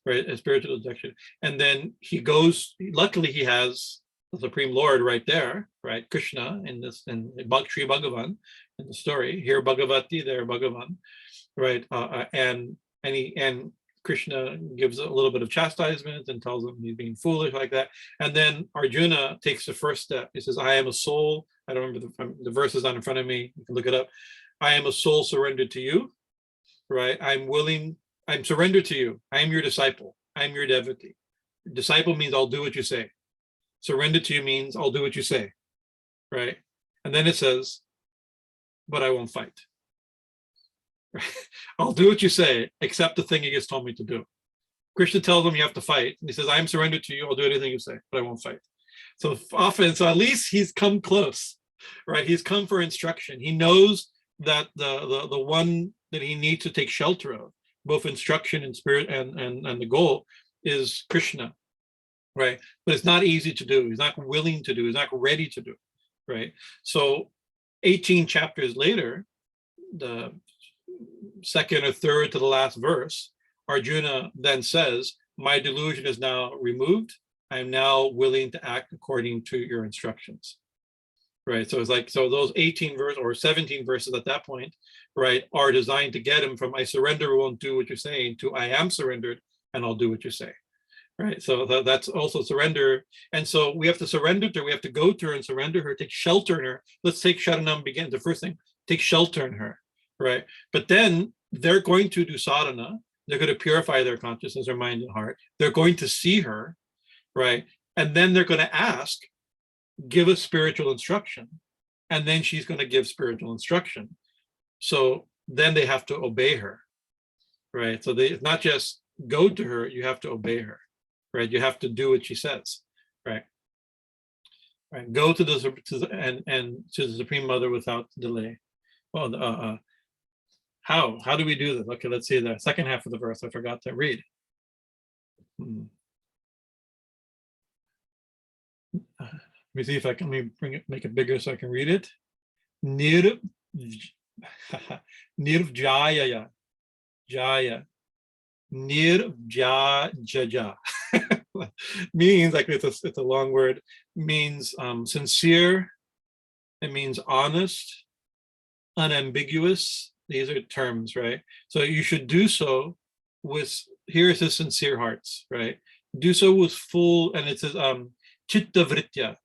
Right, a spiritual dejection. And then he goes, luckily he has the Supreme Lord right there, right? Krishna in Sri Bhagavan in the story, here Bhagavati, there Bhagavan, right? And Krishna gives a little bit of chastisement and tells him he's being foolish, like that. And then Arjuna takes the first step. He says, I am a soul. I don't remember the verse is not in front of me. You can look it up. I am a soul surrendered to you, right? I'm surrendered to you. I am your disciple. I am your devotee. Disciple means I'll do what you say. Surrender to you means I'll do what you say, right? And then it says, but I won't fight. I'll do what you say, except the thing he just told me to do. Krishna tells him you have to fight. And he says, I'm surrendered to you. I'll do anything you say, but I won't fight. So at least he's come close, right? He's come for instruction. He knows that the one that he needs to take shelter of, both instruction and spirit and the goal, is Krishna, right? But it's not easy to do. He's not willing to do. He's not ready to do, right? So 18 chapters later, the second or third to the last verse, Arjuna then says, my delusion is now removed. I am now willing to act according to your instructions. Right, so it's like, so those 18 verses or 17 verses at that point, right, are designed to get him from I surrender, won't do what you're saying, to I am surrendered, and I'll do what you say. Right. So that's also surrender. And so we have to surrender to her. We have to go to her and surrender her, take shelter in her. Let's take Sharanam begin. The first thing, take shelter in her. Right. But then they're going to do sadhana. They're going to purify their consciousness, their mind and heart. They're going to see her. Right. And then they're going to ask, give us spiritual instruction. And then she's going to give spiritual instruction. So then they have to obey her. Right. So it's not just go to her, you have to obey her. Right, you have to do what she says, right? Right, go to the Supreme Mother without delay. Well, how do we do this? Okay, let's see the second half of the verse. I forgot to read. Let me see if I can bring it, make it bigger so I can read it. Nirvjaya, Jaya, Nirvjaja. Means, like it's a long word, means sincere, it means honest, unambiguous. These are terms, right? So you should do so with, here's the sincere hearts, right? Do so with full, and it says chitta vritya,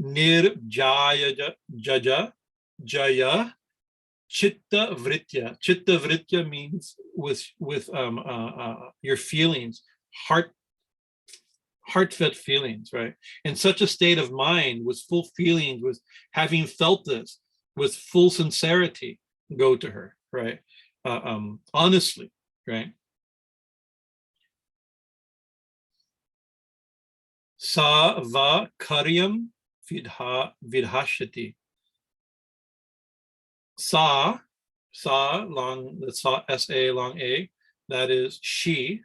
nirjaya jaja, jaya, chitta vritya. Chitta vritya means with your feelings, heartfelt feelings, right? In such a state of mind, with full feelings, with having felt this, with full sincerity, go to her, right? Honestly, right? Sa va karyam vidhashati. Sa long, that's sa long a, that is she,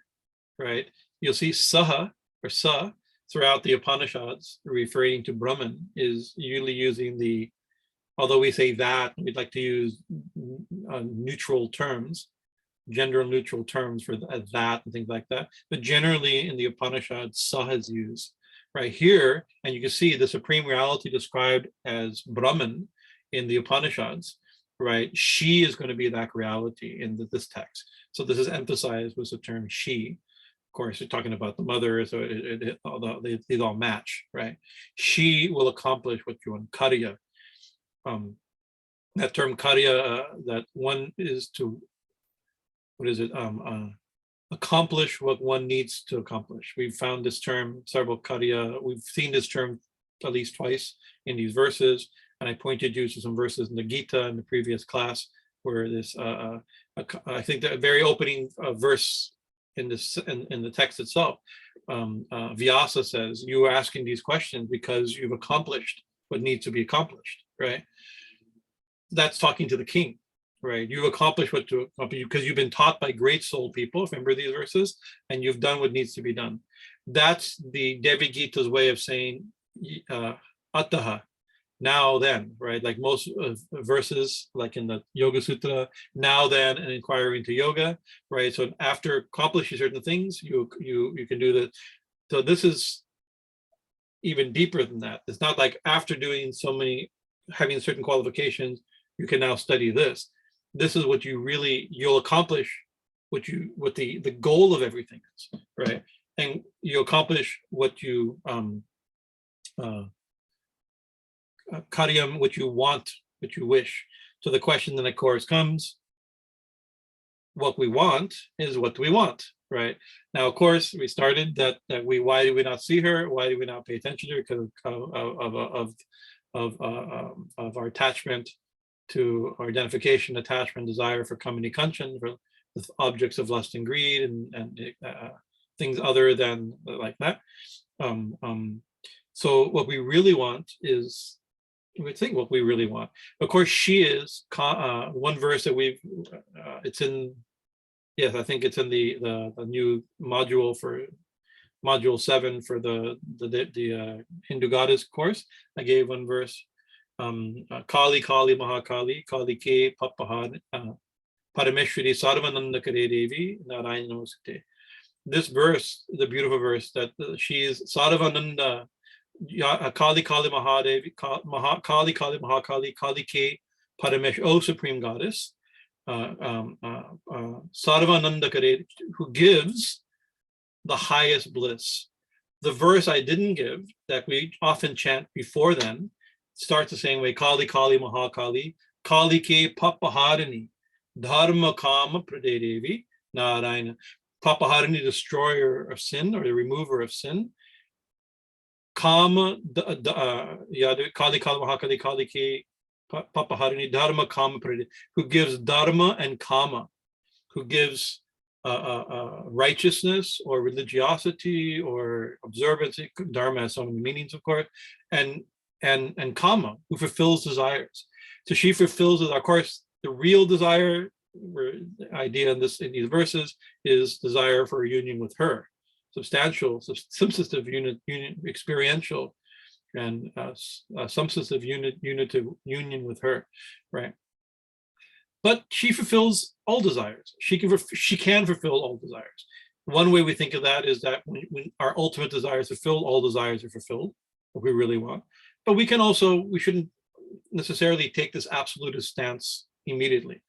right? You'll see saha or sa throughout the Upanishads, referring to Brahman, is usually using the, although we say that, we'd like to use neutral terms, gender neutral terms for that and things like that. But generally in the Upanishads, sa is used right here. And you can see the supreme reality described as Brahman in the Upanishads, right? She is going to be that reality in this text. So this is emphasized with the term she. Of course, you're talking about the mother, so these all match, right? She will accomplish what you want, karya. That term karya, that one is to, what is it? Accomplish what one needs to accomplish. We've found this term, several karya. We've seen this term at least twice in these verses. And I pointed you to some verses in the Gita in the previous class where this, I think the very opening verse in this in the text itself, Vyasa says, you are asking these questions because you've accomplished what needs to be accomplished, right? That's talking to the king, right? You've accomplished what to accomplish because you've been taught by great soul people, remember these verses, and you've done what needs to be done. That's the Devi Gita's way of saying ataha, now then, right? Like most verses, like in the Yoga Sutra, now then, an inquiry into yoga, right? So after accomplishing certain things, you can do that. So this is even deeper than that. It's not like after doing so many, having certain qualifications, you can now study this. This is what you really, you'll accomplish what the goal of everything is, right? And you accomplish what you karyam, what you want, what you wish. So the question then of course comes, what we want is what do we want, right? Now, of course, we started that why do we not see her? Why do we not pay attention to her? Because of our attachment to our identification, attachment, desire for kanchan, for the objects of lust and greed and things other than like that. So what we really want is, we think what we really want. Of course, she is one verse that we've. It's in, yes, I think it's in the new module for module 7 for the Hindu goddess course. I gave one verse. Kali Mahakali Kali Ke Papahad Parameshwari Sarvanandakare Devi Narayana Namaste. This verse, the beautiful verse that she is Sarvananda. Kali Mahadevi, Kali Mahakali, Kali Ke Paramesh, O Supreme Goddess, Sarvanandakare, who gives the highest bliss. The verse I didn't give that we often chant before then starts the same way: Kali Kali Mahakali, Kali ke papaharini, dharma kama pade Devi Narayana. Papaharini, destroyer of sin, or the remover of sin. Kama, Kali Kali Mahakali, Kali ke papaharini, dharma kama pade, who gives dharma and kama, who gives righteousness or religiosity or observance. Dharma has so many meanings, of course, and kama, who fulfills desires. So she fulfills, of course, the real desire, idea in these verses, is desire for a union with her, substantial, substantive union, experiential, and substantive union with her, right? But she fulfills all desires. She can fulfill all desires. One way we think of that is that when our ultimate desire is fulfilled, all desires are fulfilled, what we really want. But we shouldn't necessarily take this absolutist stance immediately.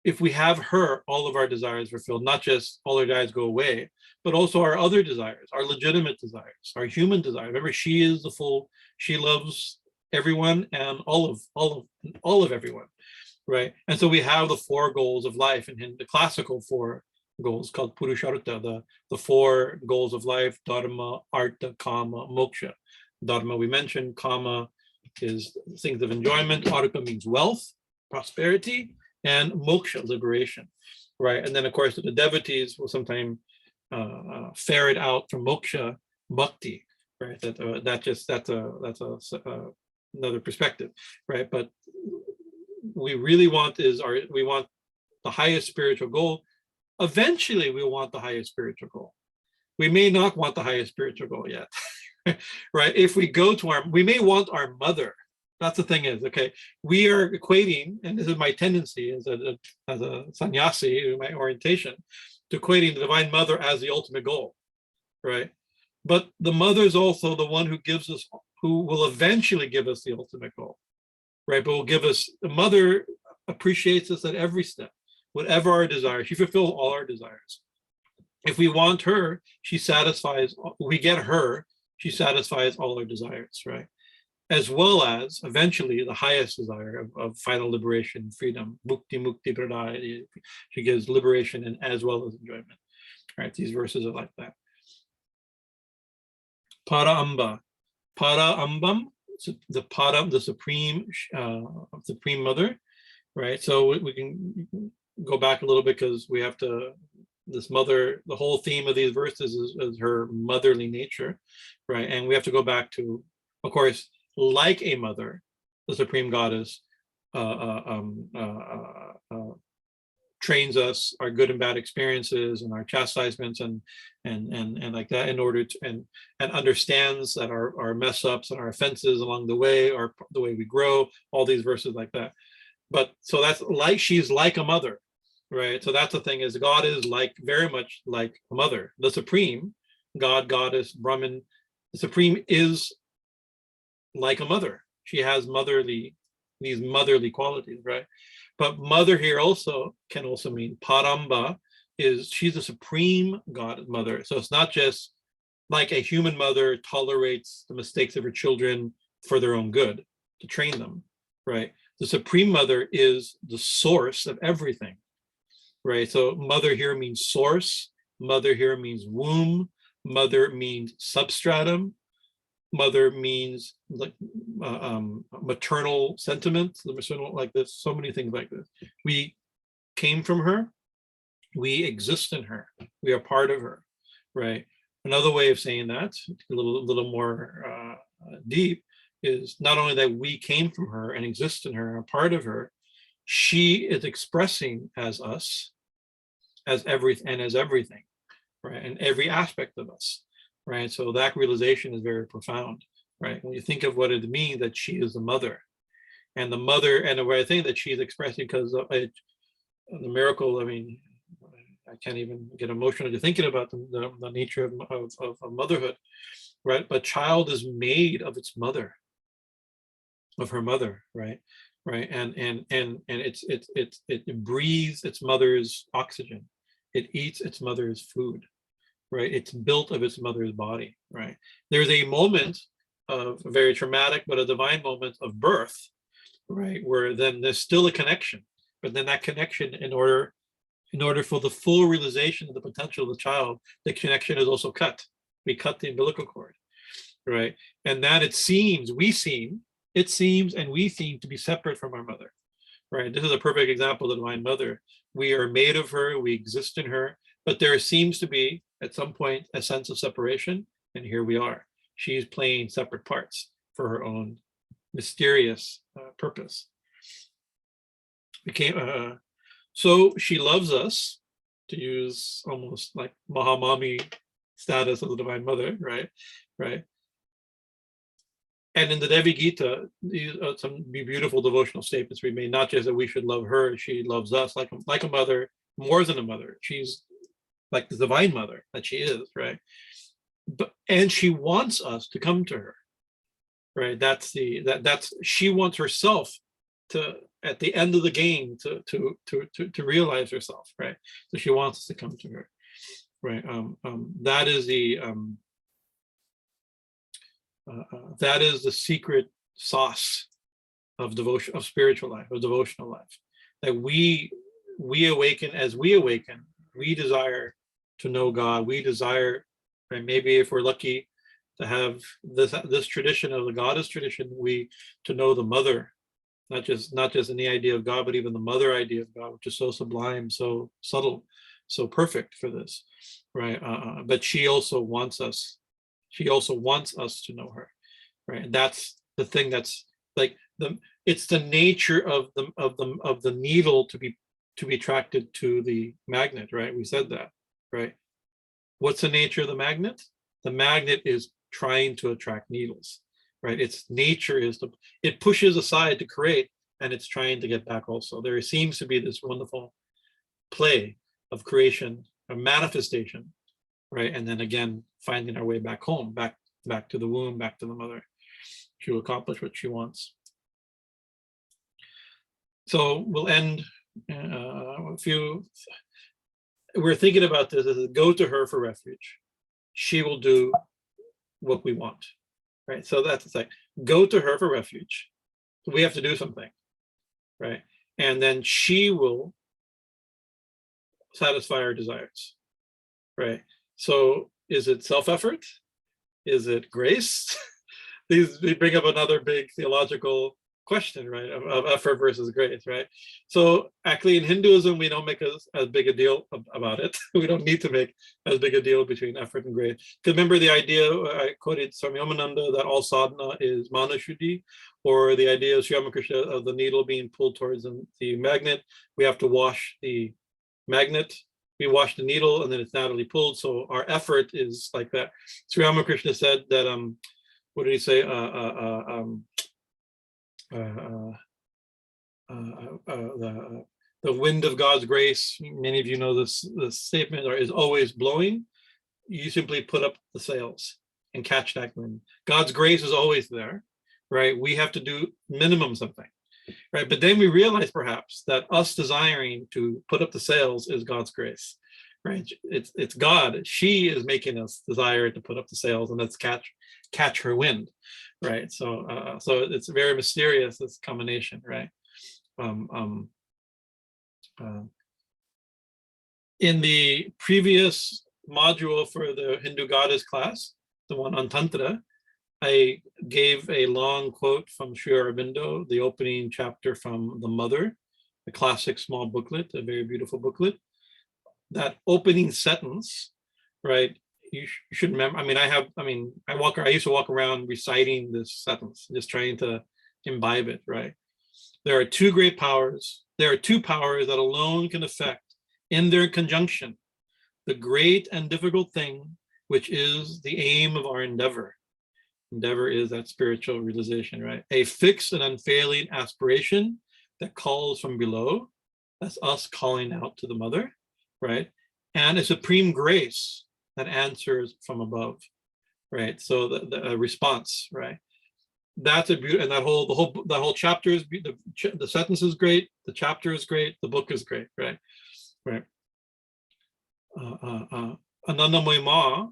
If we have her, all of our desires fulfilled, not just all our desires go away, but also our other desires, our legitimate desires, our human desires. Remember, she is the full, she loves everyone and all of everyone. Right, and so we have the 4 goals of life, and the classical 4 goals called Purushartha, the 4 goals of life: dharma, artha, kama, moksha. Dharma we mentioned, kama is things of enjoyment, artha means wealth, prosperity, and moksha, liberation. Right, and then of course the devotees will sometimes ferret out from moksha bhakti. Right, that's another perspective. Right, but we really want we want the highest spiritual goal. Eventually we'll want the highest spiritual goal. We may not want the highest spiritual goal yet. Right, if we go to we may want our mother. That's the thing is, okay, we are equating, and this is my tendency as a sannyasi, my orientation, to equating the Divine Mother as the ultimate goal, right? But the mother is also the one who will eventually give us the ultimate goal. Right, but will give us, the mother appreciates us at every step, whatever our desires. She fulfills all our desires. If we want her, she satisfies, we get her, she satisfies all our desires, right? As well as eventually the highest desire of final liberation, freedom, mukti mukti pradaya. She gives liberation and as well as enjoyment. Right, these verses are like that. Para ambam, the Padam, the supreme mother, right? So we can go back a little bit because we have to, this mother, the whole theme of these verses is her motherly nature, right? And we have to go back to, of course, like a mother, the supreme goddess trains us, our good and bad experiences and our chastisements and like that, in order to and understands that our mess ups and our offenses along the way are the way we grow, all these verses like that. But so that's like, she's like a mother, right? So that's the thing, is God is like, very much like a mother. The supreme God, goddess, Brahman, the supreme is like a mother. She has these motherly qualities, right? But mother here also can also mean Paramba, she's the supreme God mother. So it's not just like a human mother tolerates the mistakes of her children for their own good, to train them, right? The supreme mother is the source of everything, right? So mother here means source, mother here means womb, mother means substratum, mother means like maternal sentiment, the maternal, like this, so many things like this. We came from her, we exist in her, we are part of her, right? Another way of saying that, a little more deep, is not only that we came from her and exist in her and are part of her, she is expressing as us, as everything, right? And every aspect of us, right? So that realization is very profound, right? When you think of what it means that she is the mother, and the mother, and the way I think that she's expressing, because the miracle, I mean, I can't even get emotional just thinking about the nature of motherhood, right? But child is made of its mother, of her mother, right? right? And it breathes its mother's oxygen. It eats its mother's food, right? It's built of its mother's body, right? There's a moment of a very traumatic, but a divine moment of birth, right? Where then there's still a connection, but then that connection, in order for the full realization of the potential of the child, the connection is also cut. We cut the umbilical cord, right? And that it seems and we seem to be separate from our mother, right? This is a perfect example of the Divine Mother. We are made of her, we exist in her, but there seems to be at some point a sense of separation, and here we are. She's playing separate parts for her own mysterious purpose. So she loves us, to use almost like Mahamami status of the Divine Mother, right? And in the Devi Gita, these are some beautiful devotional statements we made, not just that we should love her, she loves us like a mother, more than a mother. She's like the Divine Mother that she is, right? And she wants us to come to her, right? That's she wants herself to, at the end of the game, to realize herself, right? So she wants us to come to her, right? That is the secret sauce of devotion, of spiritual life, of devotional life. That we awaken. As we awaken, we desire to know God. We desire, right? Maybe if we're lucky to have this tradition of the goddess tradition, to know the mother, not just in the idea of God, but even the mother idea of God, which is so sublime, so subtle, so perfect for this, right? But she also wants us. She also wants us to know her, right? And that's the thing. That's like it's the nature of the needle to be attracted to the magnet, right? We said that, right? What's the nature of the magnet? The magnet is trying to attract needles, right? Its nature is it pushes aside to create, and it's trying to get back also. There seems to be this wonderful play of creation, a manifestation, right? And then again, finding our way back home, back to the womb, back to the mother, to accomplish what she wants. So we'll end a few. We're thinking about this as go to her for refuge. She will do what we want, right? So that's like go to her for refuge. We have to do something, right? And then she will satisfy our desires, right? So is it self-effort? Is it grace? These bring up another big theological question, right? Of effort versus grace, right? So actually in Hinduism, we don't make as big a deal about it. We don't need to make as big a deal between effort and grace. Because remember the idea, I quoted Swami Bhajanananda, that all sadhana is manashuddhi, or the idea of Sri Ramakrishna of the needle being pulled towards the magnet. We have to wash the magnet. We wash the needle and then it's naturally pulled. So our effort is like that. Sri Ramakrishna said that, what did he say? The wind of God's grace, many of you know this statement, is always blowing. You simply put up the sails and catch that wind. God's grace is always there, right? We have to do minimum something, right? But then we realize perhaps that us desiring to put up the sails is God's grace, right? It's God. She is making us desire to put up the sails, and let's catch her wind, right? So it's very mysterious, this combination, right? In the previous module for the Hindu goddess class, the one on Tantra, I gave a long quote from Sri Aurobindo, the opening chapter from The Mother, a classic small booklet, a very beautiful booklet. That opening sentence, right? You should remember. I used to walk around reciting this sentence, just trying to imbibe it, right? There are two great powers. There are two powers that alone can effect, in their conjunction, the great and difficult thing, which is the aim of our endeavor. Endeavor is that spiritual realization, right? A fixed and unfailing aspiration that calls from below. That's us calling out to the mother, right? And a supreme grace that answers from above, right? So the response, right? That's a beauty, and that whole chapter is the sentence is great, the chapter is great, the book is great, right? Right. Anandamoy Ma,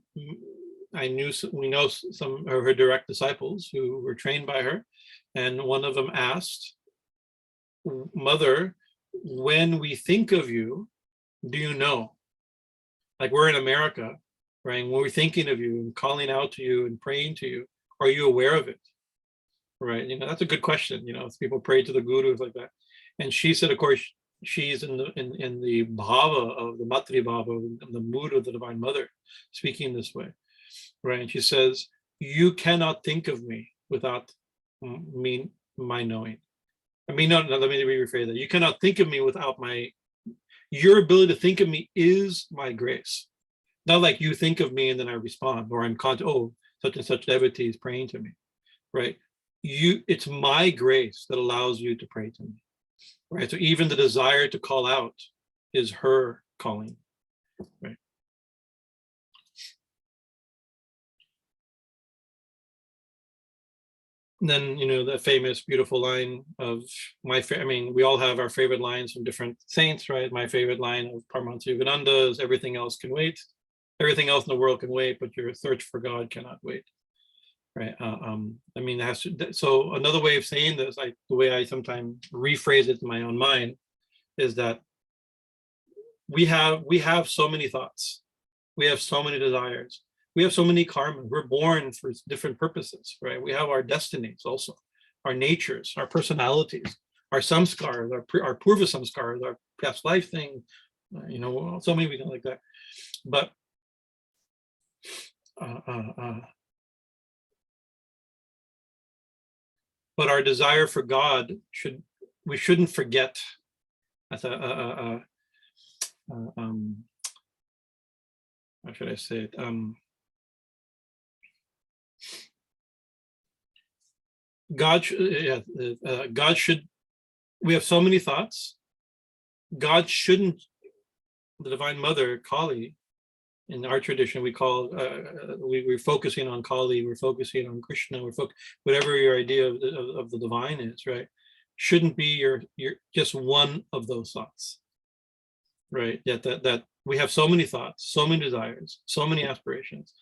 we know some of her direct disciples who were trained by her, and one of them asked, Mother, when we think of you, do you know? Like, we're in America, right? When we're thinking of you and calling out to you and praying to you, are you aware of it? Right? That's a good question. People pray to the gurus like that. And she said, of course, she's in the bhava of the matri-bhava, the mood of the Divine Mother, speaking this way, right? And she says, you cannot think of me without my knowing. No, let me rephrase that. You cannot think of me without your ability to think of me is my grace. Not like you think of me and then I respond, or I'm conscious, oh, such and such devotee is praying to me, right? It's my grace that allows you to pray to me, right? So even the desire to call out is her calling, right? And then, the famous, beautiful line of we all have our favorite lines from different saints, right? My favorite line of Paramahansa Yogananda is, everything else can wait. Everything else in the world can wait, but your search for God cannot wait, right? It has to, so another way of saying this, the way I sometimes rephrase it in my own mind, is that we have so many thoughts. We have so many desires. We have so many karmas. We're born for different purposes, right? We have our destinies also, our natures, our personalities, our samskars, our purva samskars, our past life thing, so many reasons like that. But but our desire for God we shouldn't forget. How should I say it? God should, we have so many thoughts. God shouldn't, the Divine Mother, Kali, in our tradition, we call, we're focusing on Kali, we're focusing on Krishna, whatever your idea of the divine is, right? Shouldn't be your just one of those thoughts, right? Yet that we have so many thoughts, so many desires, so many aspirations.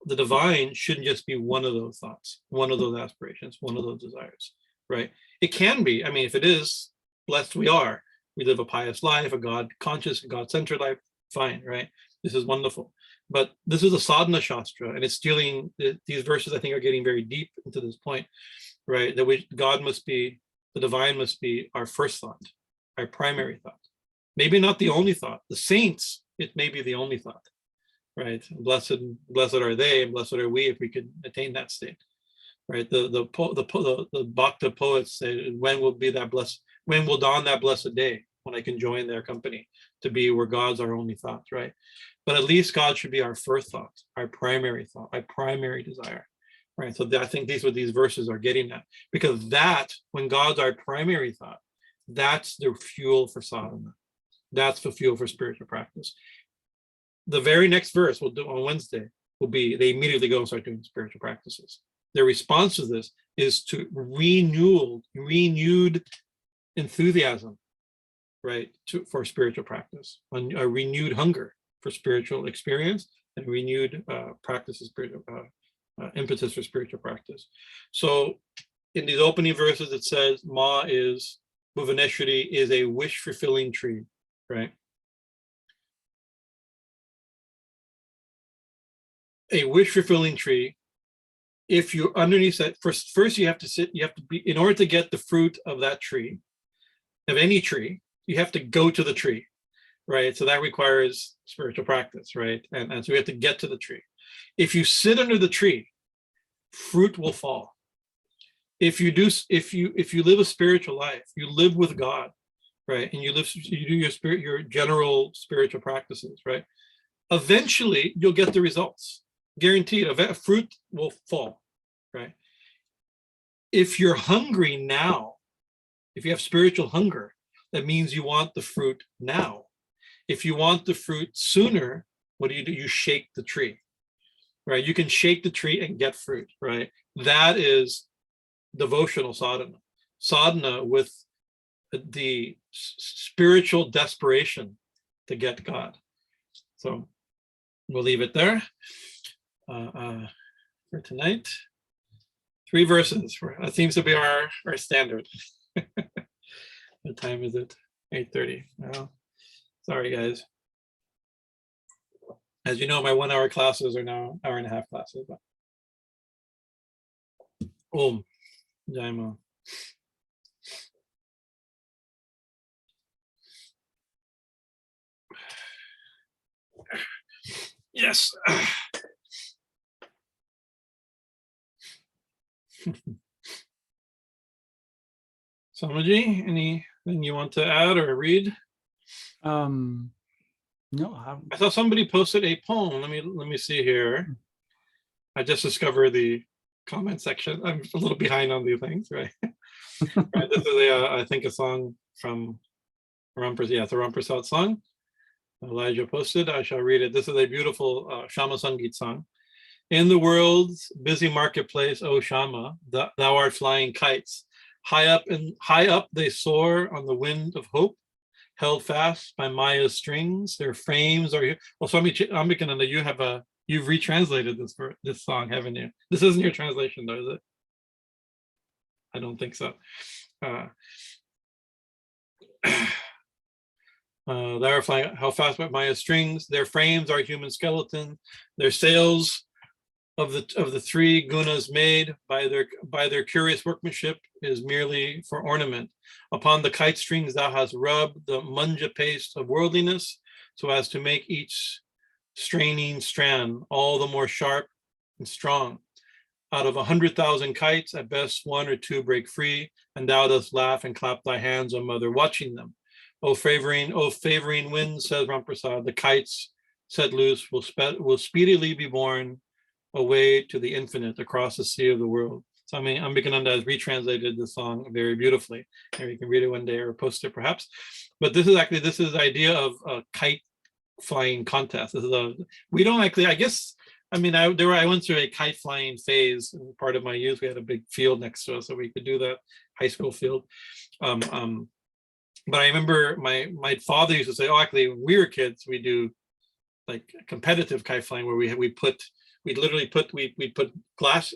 The divine shouldn't just be one of those thoughts, one of those aspirations, one of those desires, right? It can be. If it is, blessed we are. We live a pious life, a God-conscious, God-centered life, fine, right? This is wonderful. But this is a sadhana shastra, and it's dealing, these verses I think are getting very deep into this point, right? That God must be, the divine must be our first thought, our primary thought. Maybe not the only thought. The saints, it may be the only thought. Right, blessed are they, and blessed are we if we could attain that state. Right, the Bhakta poets say, when will dawn that blessed day when I can join their company to be where God's our only thought, right? But at least God should be our first thought, our primary thought, our primary desire, right? So I think these verses are getting at, because when God's our primary thought, that's the fuel for sadhana. That's the fuel for spiritual practice. The very next verse we'll do on Wednesday will be, they immediately go and start doing spiritual practices. Their response to this is to renewed enthusiasm, right, for spiritual practice, a renewed hunger for spiritual experience, and renewed impetus for spiritual practice. So in these opening verses, it says, Ma is, Bhuvaneshwari is a wish-fulfilling tree, right? A wish-fulfilling tree, if you're underneath that, first you have to be, in order to get the fruit of that tree, of any tree, you have to go to the tree, right? So that requires spiritual practice, right? And so we have to get to the tree. If you sit under the tree, fruit will fall. If you live a spiritual life, you live with God, right? And you do your general spiritual practices, right? Eventually you'll get the results. Guaranteed, a fruit will fall, right? If you're hungry now, if you have spiritual hunger, that means you want the fruit now. If you want the fruit sooner, what do? You shake the tree, right? You can shake the tree and get fruit, right? That is devotional sadhana with the spiritual desperation to get God. So we'll leave it there for tonight. 3 verses. That seems to be our standard. What time is it? 8:30. Well, sorry, guys. As you know, my 1-hour classes are now hour-and-a-half classes. But... Om Jaima. Yes. Samaji, anything you want to add or read? No, I saw somebody posted a poem. Let me see here. I just discovered the comment section. I'm a little behind on these things, right? Right, this is I think a song from Ramprasad. Yeah, it's a Ramprasad song. Elijah posted. I shall read it. This is a beautiful Shama Sangit song. In the world's busy marketplace, O Shama, thou art flying kites. High up they soar on the wind of hope, held fast by Maya's strings. Their frames are. Well, Swami Bhajanananda, you've retranslated this song, haven't you? This isn't your translation, though, is it? I don't think so. They are flying held fast by Maya's strings. Their frames are human skeleton. Their sails of the 3 gunas made by their curious workmanship is merely for ornament. Upon the kite strings thou hast rubbed the manja paste of worldliness, so as to make each straining strand all the more sharp and strong. Out of 100,000 kites, at best 1 or 2 break free, and thou dost laugh and clap thy hands, O mother, watching them. O favoring wind, says Ramprasad, the kites set loose will speedily be borne away to the infinite across the sea of the world. So Ambikananda has retranslated the song very beautifully, and you can read it one day or post it perhaps. But this is the idea of a kite flying contest. We don't actually, I guess, I went through a kite flying phase in part of my youth. We had a big field next to us, so we could do that, high school field. But I remember my father used to say, oh, actually, when we were kids, we do like competitive kite flying where we put glass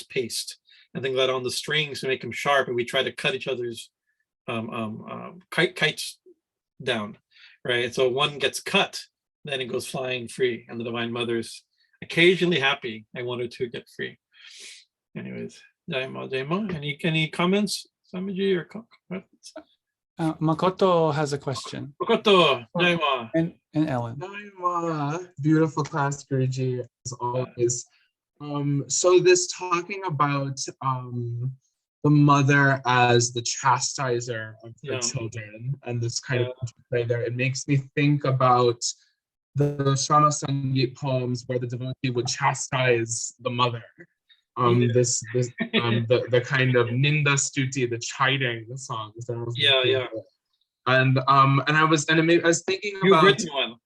paste and things like that on the strings to make them sharp, and we try to cut each other's kites down, right? So one gets cut, then it goes flying free, and the Divine Mother's occasionally happy, and 1 or 2 get free. Anyways, Jaima, any comments, Swamiji, or comments? Makoto has a question. Makoto, Jaima. And Ellen. Jaima, beautiful class, Guruji, as always. So this talking about the mother as the chastiser of her children, and this kind of interplay there, it makes me think about the Shama Sangit poems where the devotee would chastise the mother. The kind of ninda stuti, the chiding songs. And I was thinking about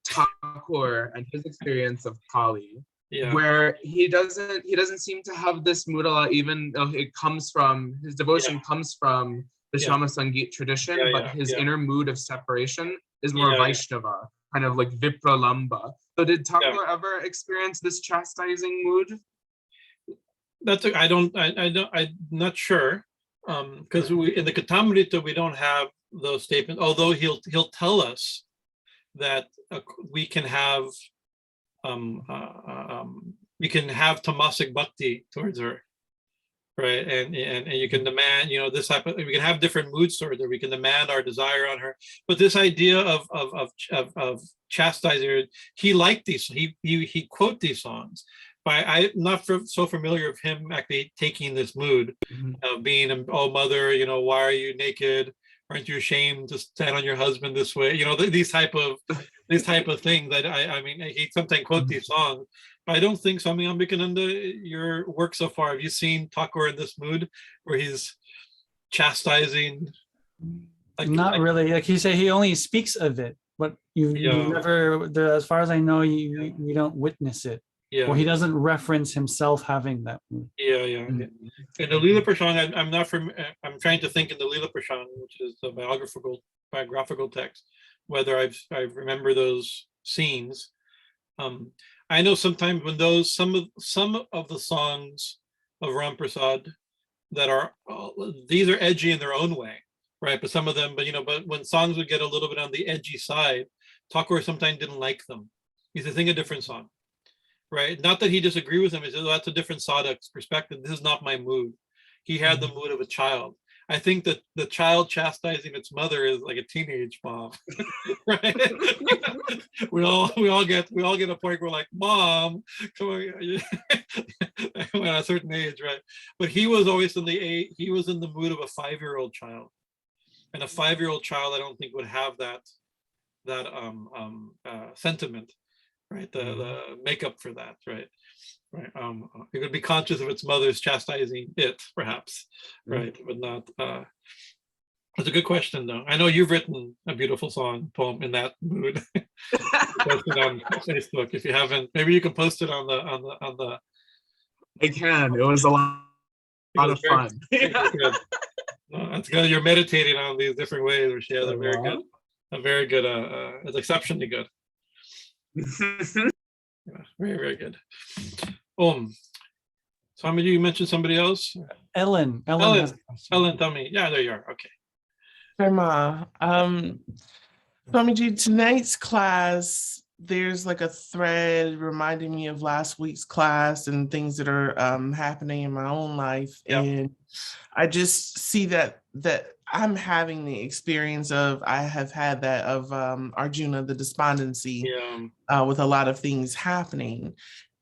Thakur and his experience of Kali, where he doesn't seem to have this mudala, even though it comes from his devotion comes from the Shama Sangit tradition, but his inner mood of separation is more Vaishnava, kind of like Vipralamba. So did Thakur ever experience this chastising mood? I'm not sure, because in the Katamrita we don't have those statements. Although he'll tell us that we can have tamasic bhakti towards her, right? And you can demand, this type of, we can have different moods towards her. We can demand our desire on her. But this idea of chastiser, he liked these. He quote these songs. But I'm not so familiar with him actually taking this mood of being, oh mother, why are you naked? Aren't you ashamed to stand on your husband this way? These type of things that he sometimes quote these songs. But I don't think Swami Ambikananda, your work so far, have you seen Thakur in this mood where he's chastising? Not really. Like you say, he only speaks of it, but you never, as far as I know, you don't witness it. Yeah. Or he doesn't reference himself having that mood. Yeah. In the Lila Prashang, I'm not from. I'm trying to think in the Lila Prashang, which is the biographical text, whether I remember those scenes. I know sometimes when some of the songs of Ram Prasad that are these are edgy in their own way, right? But some of them, but when songs would get a little bit on the edgy side, Thakur sometimes didn't like them. He said, "Sing a different song." Right? Not that he disagreed with him. He said, "Oh, that's a different sadhak's perspective. This is not my mood." He had the mood of a child. I think that the child chastising its mother is like a teenage mom, right? we all get a point where we're like, "Mom, come on," at a certain age, right? But he was always in the mood of a 5-year-old child, and a 5-year-old child I don't think would have that sentiment. Right, the makeup for that, right? It could be conscious of its mother's chastising it, perhaps, right? But not. It's a good question, though. I know you've written a beautiful poem in that mood. Post it on Facebook if you haven't. Maybe you can post it on the. I can. It was a lot of fun. Good. That's good. You're meditating on these different ways, which has a very good. It's exceptionally good. Yeah, very, very good. Swami, you mentioned somebody else? Ellen, tell me. Yeah, there you are. Okay. Dharma. Swamiji, tonight's class, there's like a thread reminding me of last week's class and things that are happening in my own life. Yep. And I just see that I'm having the experience of, I have had that of Arjuna, the despondency, with a lot of things happening.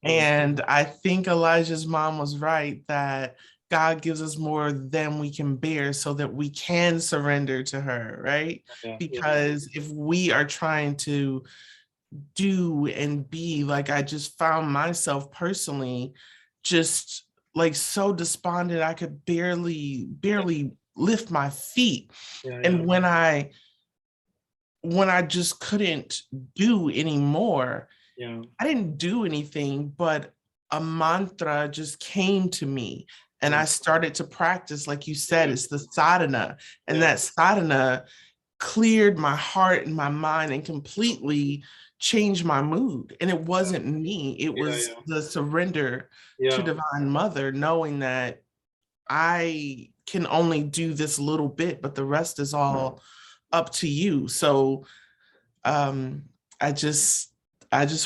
And I think Elijah's mom was right that God gives us more than we can bear so that we can surrender to her, right? Because if we are trying to do and be, like, I just found myself personally just like so despondent, I could barely lift my feet. And when I just couldn't do anymore, I didn't do anything, but a mantra just came to me. And I started to practice, like you said, it's the sadhana. And that sadhana cleared my heart and my mind and completely changed my mood. And it wasn't me, it was the surrender to Divine Mother, knowing that I can only do this little bit, but the rest is all up to you. So I just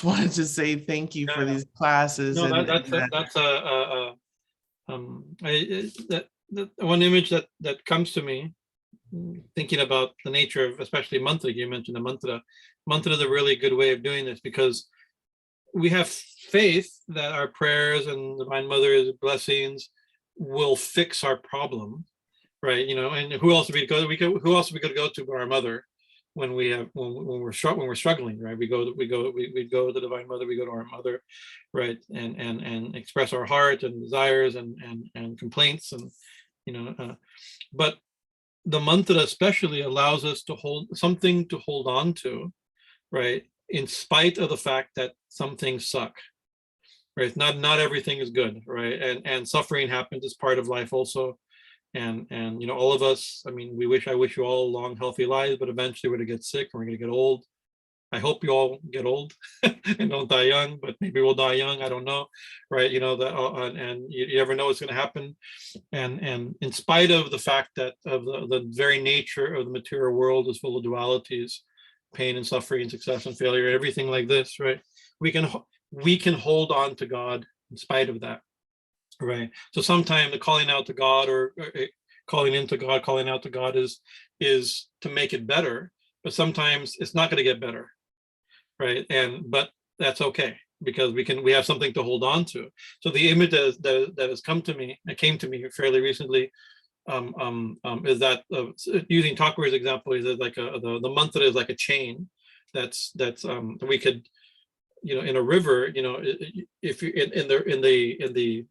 wanted to say thank you for these classes. No, that's one image that comes to me, thinking about the nature of, especially mantra. You mentioned the mantra. Mantra is a really good way of doing this, because we have faith that our prayers and Divine Mother's blessings will fix our problem, right? And who else we could go to but our mother when we're struggling, right? We go to the Divine Mother, we go to our mother, right? And express our heart and desires and complaints, and but the mantra especially allows us to hold something to hold on to, right? In spite of the fact that some things suck, right? Not everything is good, right? And suffering happens as part of life also. And all of us, I mean, I wish you all long, healthy lives, but eventually we're gonna get sick, we're gonna get old. I hope you all get old and don't die young, but maybe we'll die young, I don't know, right? And you never know what's gonna happen. And in spite of the fact that of the very nature of the material world is full of dualities, pain and suffering, success and failure, everything like this, right? We can hold on to God in spite of that, right? So sometimes the calling out to God or calling into God, calling out to God is to make it better, but sometimes it's not going to get better, right? But that's okay, because we have something to hold on to. So the image that has come to me, it came to me fairly recently, is that using Thakur's example, is that like the mantra is like a chain that's we could, in a river, if you in the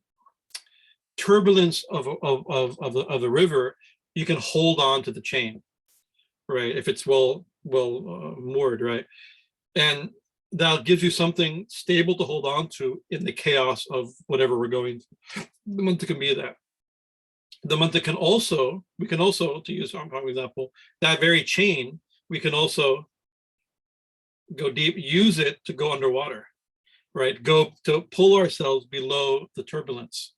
turbulence of the river, you can hold on to the chain, right? If it's well moored, right? And that gives you something stable to hold on to in the chaos of whatever we're going through. The mantra can be that. The mantra can also, we can also, to use our example, that very chain, we can also go deep, use it to go underwater, right? Go to pull ourselves below the turbulence,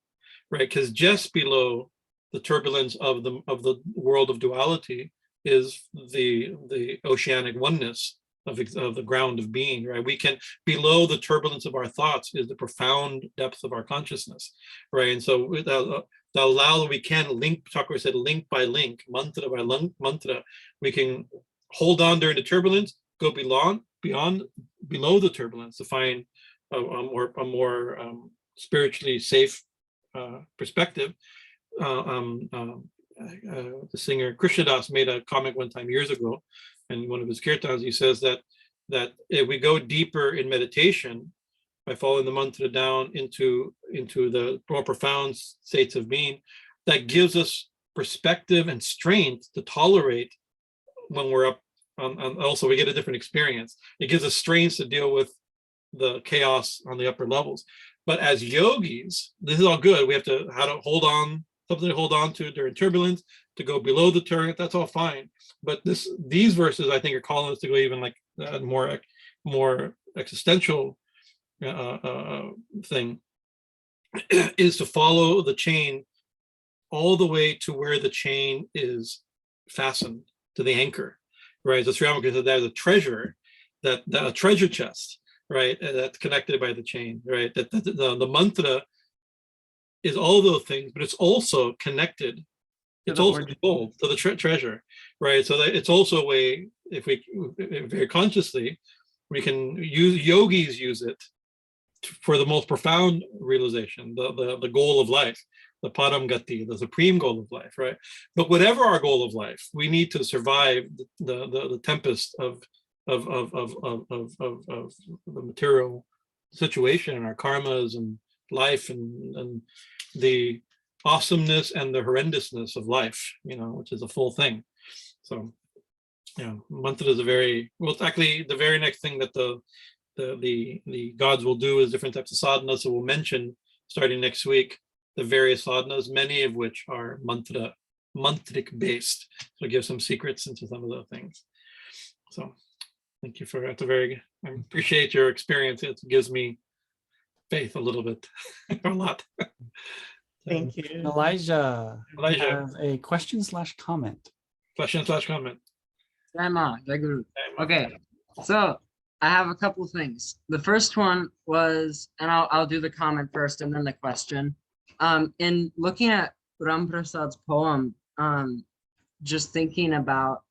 right? Because just below the turbulence of the world of duality is the oceanic oneness of the ground of being, right? We can, below the turbulence of our thoughts is the profound depth of our consciousness, right? And so the lālane, we can link, Thakur said, link by link, mantra by mantra, we can hold on during the turbulence, go below the turbulence to find a more spiritually safe perspective. The singer Krishnadas made a comment one time years ago, in one of his kirtans, he says that if we go deeper in meditation by following the mantra down into the more profound states of being, that gives us perspective and strength to tolerate when we're up. Also, we get a different experience. It gives us strength to deal with the chaos on the upper levels. But as yogis, this is all good. We have to how to hold on, something to hold on to during turbulence, to go below the turbulence. That's all fine. But these verses, I think, are calling us to go even like a more existential thing, is to follow the chain all the way to where the chain is fastened to the anchor, right? So Sri Ramakrishna said there's a treasure, that a treasure chest, right? That's connected by the chain, right? That the mantra is all those things, but it's also connected. It's also gold to the treasure, right? So that it's also a way, if we very consciously, we can yogis use it for the most profound realization, the goal of life, the param gati, the supreme goal of life, right? But whatever our goal of life, we need to survive the tempest of the material situation and our karmas and life and the awesomeness and the horrendousness of life, which is a full thing. So, mantra is a very, well, it's actually the very next thing that the gods will do is different types of sadhanas. So we'll mention starting next week the various sadhanas, many of which are mantric based. So give some secrets into some of the things. So thank you for I appreciate your experience. It gives me faith a little bit, a lot. Thank you. Elijah has a question/comment. Question/comment. Okay, so I have a couple things. The first one was, and I'll do the comment first and then the question. In looking at Ram Prasad's poem, just thinking about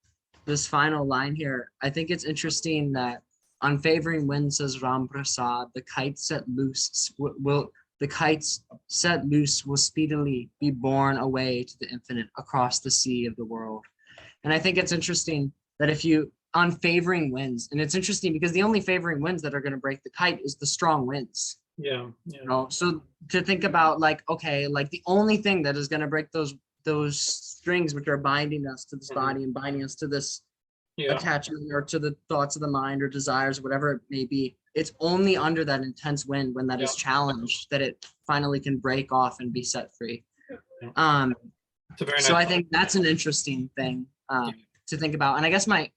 this final line here, I think it's interesting that on favoring wind, says Ram Prasad, the kites set loose will speedily be borne away to the infinite across the sea of the world. And I think it's interesting that if you, on favoring winds, and it's interesting because the only favoring winds that are going to break the kite is the strong winds. Yeah. So to think about like, okay, like the only thing that is going to break those strings which are binding us to this body and binding us to this attachment or to the thoughts of the mind or desires, whatever it may be, it's only under that intense wind when that is challenged that it finally can break off and be set free. So I think that's an interesting thing to think about. And I guess my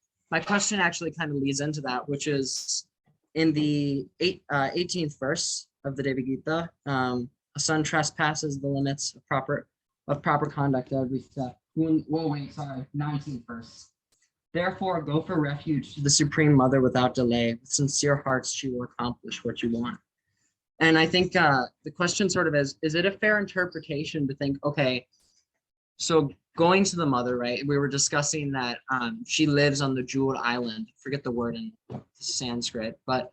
question actually kind of leads into that, which is in the 18th verse of the Devi Gita, a son trespasses the limits of proper conduct at every step. 19th verse. Therefore, go for refuge to the Supreme Mother without delay. With sincere hearts, she will accomplish what you want. And I think the question sort of is it a fair interpretation to think, okay, so going to the mother, right? We were discussing that she lives on the jeweled island. Forget the word in Sanskrit, but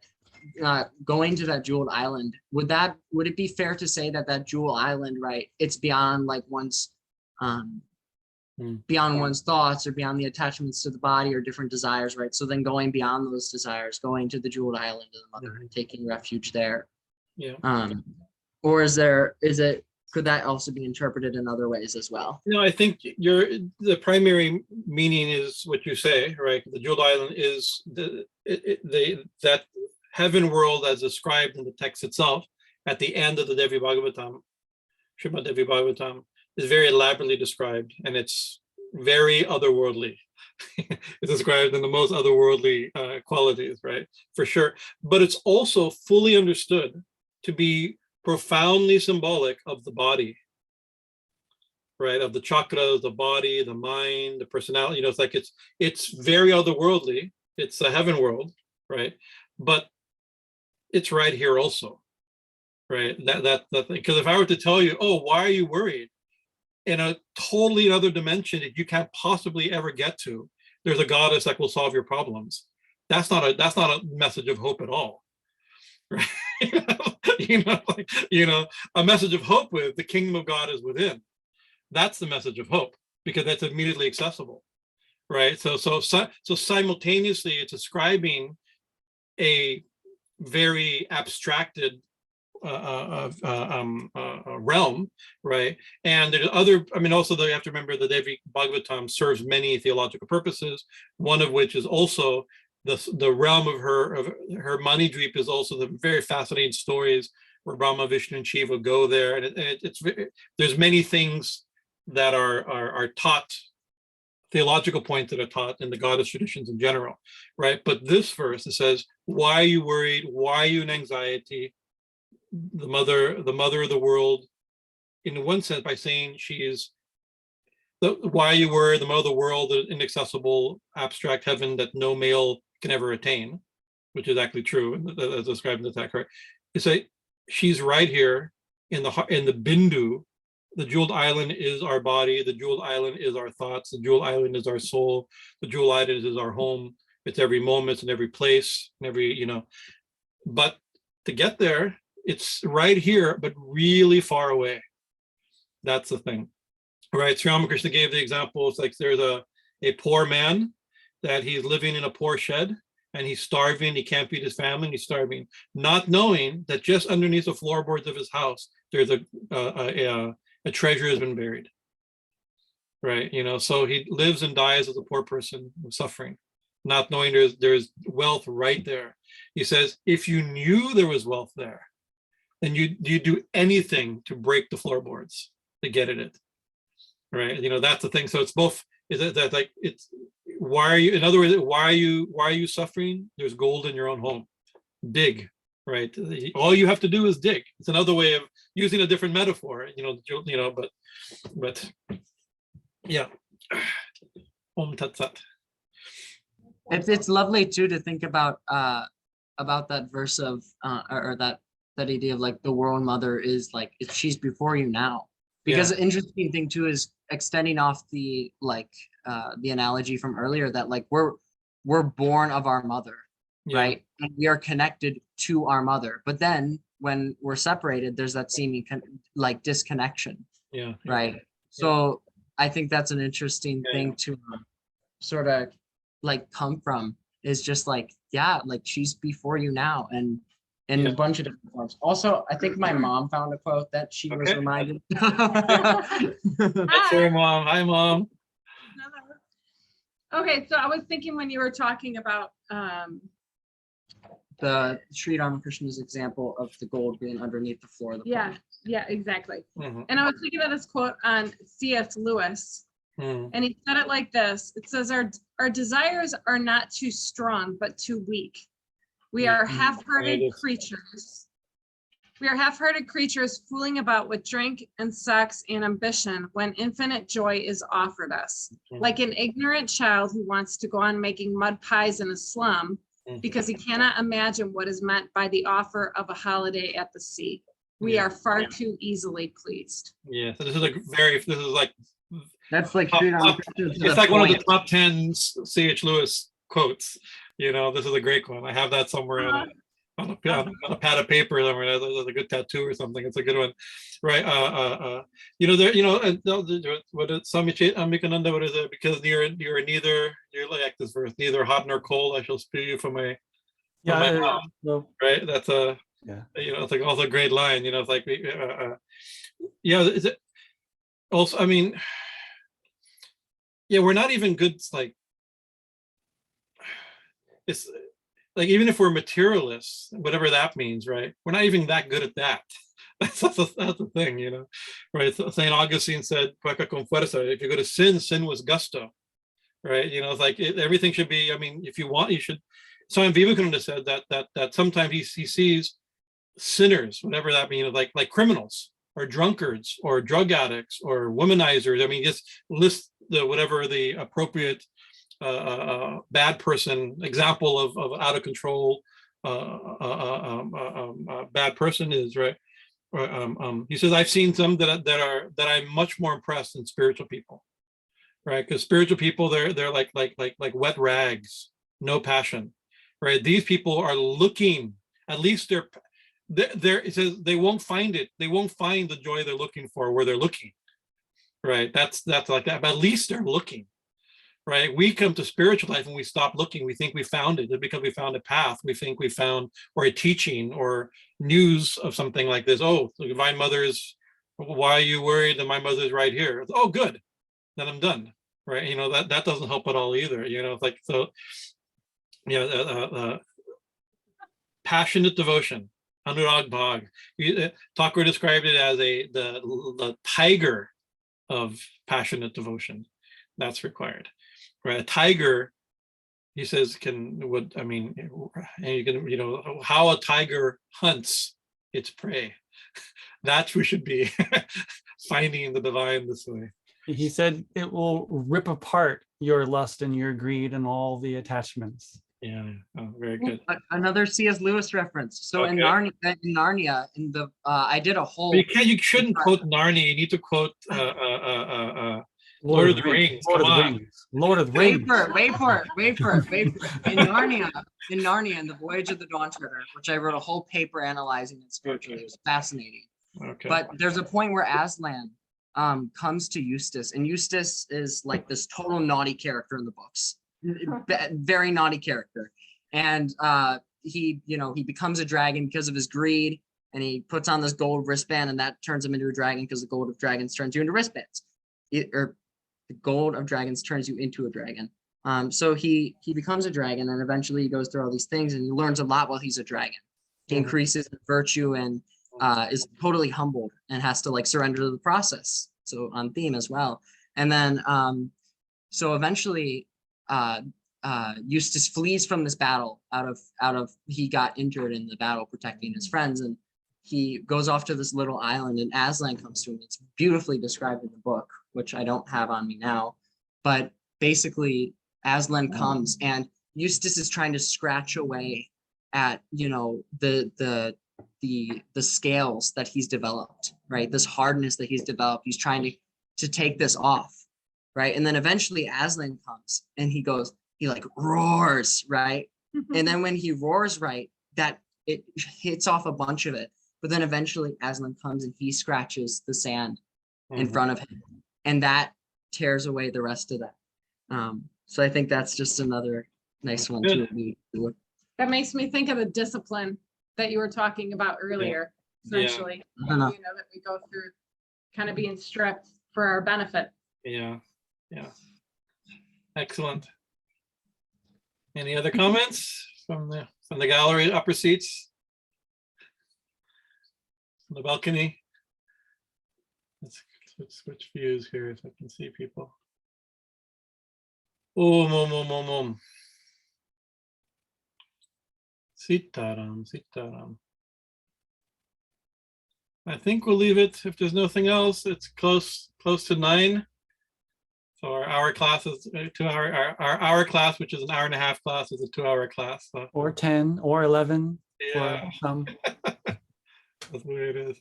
going to that jeweled island, would it be fair to say that jewel island, right? It's beyond like one's beyond one's thoughts or beyond the attachments to the body or different desires, right? So then going beyond those desires, going to the jeweled island of the mother and taking refuge there. Yeah. Or could that also be interpreted in other ways as well? I think the primary meaning is what you say, right? The jeweled island is that heaven world as described in the text itself at the end of the Devi Bhagavatam, Srimad Devi Bhagavatam, is very elaborately described, and it's very otherworldly. It's described in the most otherworldly qualities, right? For sure. But it's also fully understood to be profoundly symbolic of the body, right? Of the chakras, the body, the mind, the personality. You know, it's like it's very otherworldly. It's a heaven world, right? But it's right here also, right? That because if I were to tell you, oh, why are you worried? In a totally other dimension that you can't possibly ever get to, there's a goddess that will solve your problems. That's not a message of hope at all, right? A message of hope with the kingdom of God is within. That's the message of hope, because that's immediately accessible, right? So simultaneously, it's describing a very abstracted realm, right? And there's other, I mean, also though you have to remember the Devi Bhagavatam serves many theological purposes, one of which is also the realm of her Manidweep is also the very fascinating stories where Brahma, Vishnu, and Shiva go there, and there's many things that are taught, theological points that are taught in the goddess traditions in general, right? But this verse, it says, why are you worried? Why are you in anxiety? The mother of the world, in one sense, by saying she is why you were the mother of the world, the inaccessible, abstract heaven that no male can ever attain, which is actually true, as described in the text, right? You say she's right here in the Bindu. The jeweled island is our body. The jeweled island is our thoughts. The jeweled island is our soul. The jeweled island is our home. It's every moment, it's in every place, and every, but to get there, it's right here, but really far away. That's the thing, right? Sri Ramakrishna gave the example. It's like there's a poor man that he's living in a poor shed and he's starving. He can't feed his family. And he's starving, not knowing that just underneath the floorboards of his house, there's a treasure has been buried, right? So he lives and dies as a poor person suffering, not knowing there's wealth right there. He says, if you knew there was wealth there, then you do anything to break the floorboards to get at it, right? That's the thing. So it's both. Is that like it's why are you? In other words, why are you suffering? There's gold in your own home. Dig, right? All you have to do is dig. It's another way of using a different metaphor, but yeah. Om Tat Sat. It's lovely too to think about that verse of or that idea of like the world mother is like she's before you now, because the interesting thing too is extending off the analogy from earlier that like we're born of our mother, right? And we are connected to our mother, but then when we're separated, there's that seeming disconnection, right? So I think that's an interesting thing to sort of come from, is just like she's before you now, and in a bunch of different forms. Also, I think my mom found a quote that she was reminded. That's her mom. Hi, Mom. Okay, so I was thinking when you were talking about the Sri Ramakrishna's example of the gold being underneath the floor of the pond. Yeah, exactly. Mm-hmm. And I was thinking about this quote on C.S. Lewis. And he said it like this. It says, our desires are not too strong, but too weak. We are half-hearted creatures. We are half-hearted creatures fooling about with drink and sex and ambition when infinite joy is offered us. Like an ignorant child who wants to go on making mud pies in a slum because he cannot imagine what is meant by the offer of a holiday at the sea. We are far too easily pleased. Yeah, so that's like it's like one of the top 10 C.H. Lewis quotes. This is a great one. I have that somewhere on a pad of paper somewhere. There's a good tattoo or something. It's a good one, right? What is Swami Bhajanananda? What is it? Because you're like this verse, neither hot nor cold. I shall spew you from my mouth. No. Right? That's it's like also a great line. It's like is it also? I mean. We're not even good. It's like, even if we're materialists, whatever that means, right? We're not even that good at that. That's the thing, you know, right? So St. Augustine said, "Peca con fuerza." If you go to sin, sin was gusto, right? You know, it's like everything should be. I mean, if you want, you should. Swami Vivekananda said that sometimes he sees sinners, whatever that means, like criminals or drunkards or drug addicts or womanizers. I mean, just list the whatever the appropriate bad person example of out of control bad person is, right? He says, I've seen some that I'm much more impressed than spiritual people, right? Because spiritual people, they're like wet rags, no passion, right? These people are looking, at least they're it says they won't find it. They won't find the joy they're looking for where they're looking, right? That's like that, but at least they're looking, right? We come to spiritual life and we stop looking. We think we found it. It's because we found a path. We think we found, or a teaching or news of something like this. Oh, the Divine Mother is, why are you worried that my mother is right here? Oh, good, then I'm done, right? You know, that doesn't help at all either. You know, it's like, so, yeah, passionate devotion, ānuṛaga-bhāga. Thakur described it as the tiger of passionate devotion. That's required. Right, a tiger, he says, and you can, you know, how a tiger hunts its prey. That's we should be finding the divine this way. He said it will rip apart your lust and your greed and all the attachments. Yeah, oh, very good. Another C.S. Lewis reference. So Okay. in Narnia, in the I did a whole. But you shouldn't quote Narnia. You need to quote Lord of the Rings. Lord of the Rings. Lord of the Rings. Wait for it. In Narnia, in the Voyage of the Dawn Treader, which I wrote a whole paper analyzing it spiritually. It was fascinating. Okay. But there's a point where Aslan comes to Eustace, and Eustace is like this total naughty character in the books, very naughty character, and he becomes a dragon because of his greed, and he puts on this gold wristband, and that turns him into a dragon because the gold of dragons turns you into wristbands. The gold of dragons turns you into a dragon. So he becomes a dragon, and eventually he goes through all these things, and he learns a lot while he's a dragon. He increases in virtue and is totally humbled and has to like surrender to the process. So on theme as well. And then so eventually Eustace flees from this battle out of he got injured in the battle protecting his friends, and he goes off to this little island, and Aslan comes to him. It's beautifully described in the book, which I don't have on me now, but basically Aslan comes, and Eustace is trying to scratch away at, you know, the scales that he's developed, right? This hardness that he's developed. He's trying to take this off, right? And then eventually Aslan comes, and he like roars, right? And then when he roars, right, that it hits off a bunch of it. But then eventually Aslan comes and he scratches the sand in front of him, and that tears away the rest of that. So I think that's just another nice one too. That makes me think of the discipline that you were talking about earlier, essentially. You know, that we go through kind of being stripped for our benefit. Yeah. Excellent. Any other comments from the gallery, upper seats? On the balcony? Let's switch views here if I can see people. Sitaram. I think we'll leave it. If there's nothing else, it's close to 9. So our hour class is 2 hour. Our hour class, which is an hour and a half class, is a 2-hour class. So. Or 10 or 11. Yeah. For some. That's the way it is.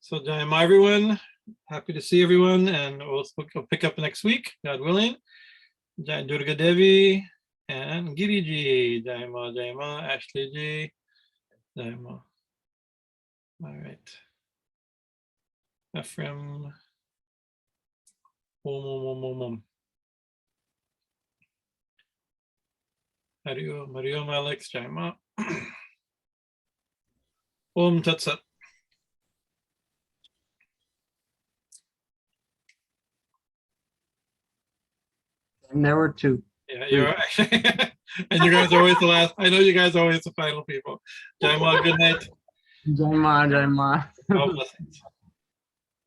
So, Jayama, everyone. Happy to see everyone, and we'll pick up next week, God willing. Jai Durga Devi and Giriji. Jayama, Ashley Ji. Jayama. All right. Ephraim. Om. Hariom Alex, Jayama. Om Tat Sat. And there were two. Yeah, you're right. And you guys are always the last. I know you guys are always the final people. Jai Ma, good night. Jai Ma, Jai Ma. God bless.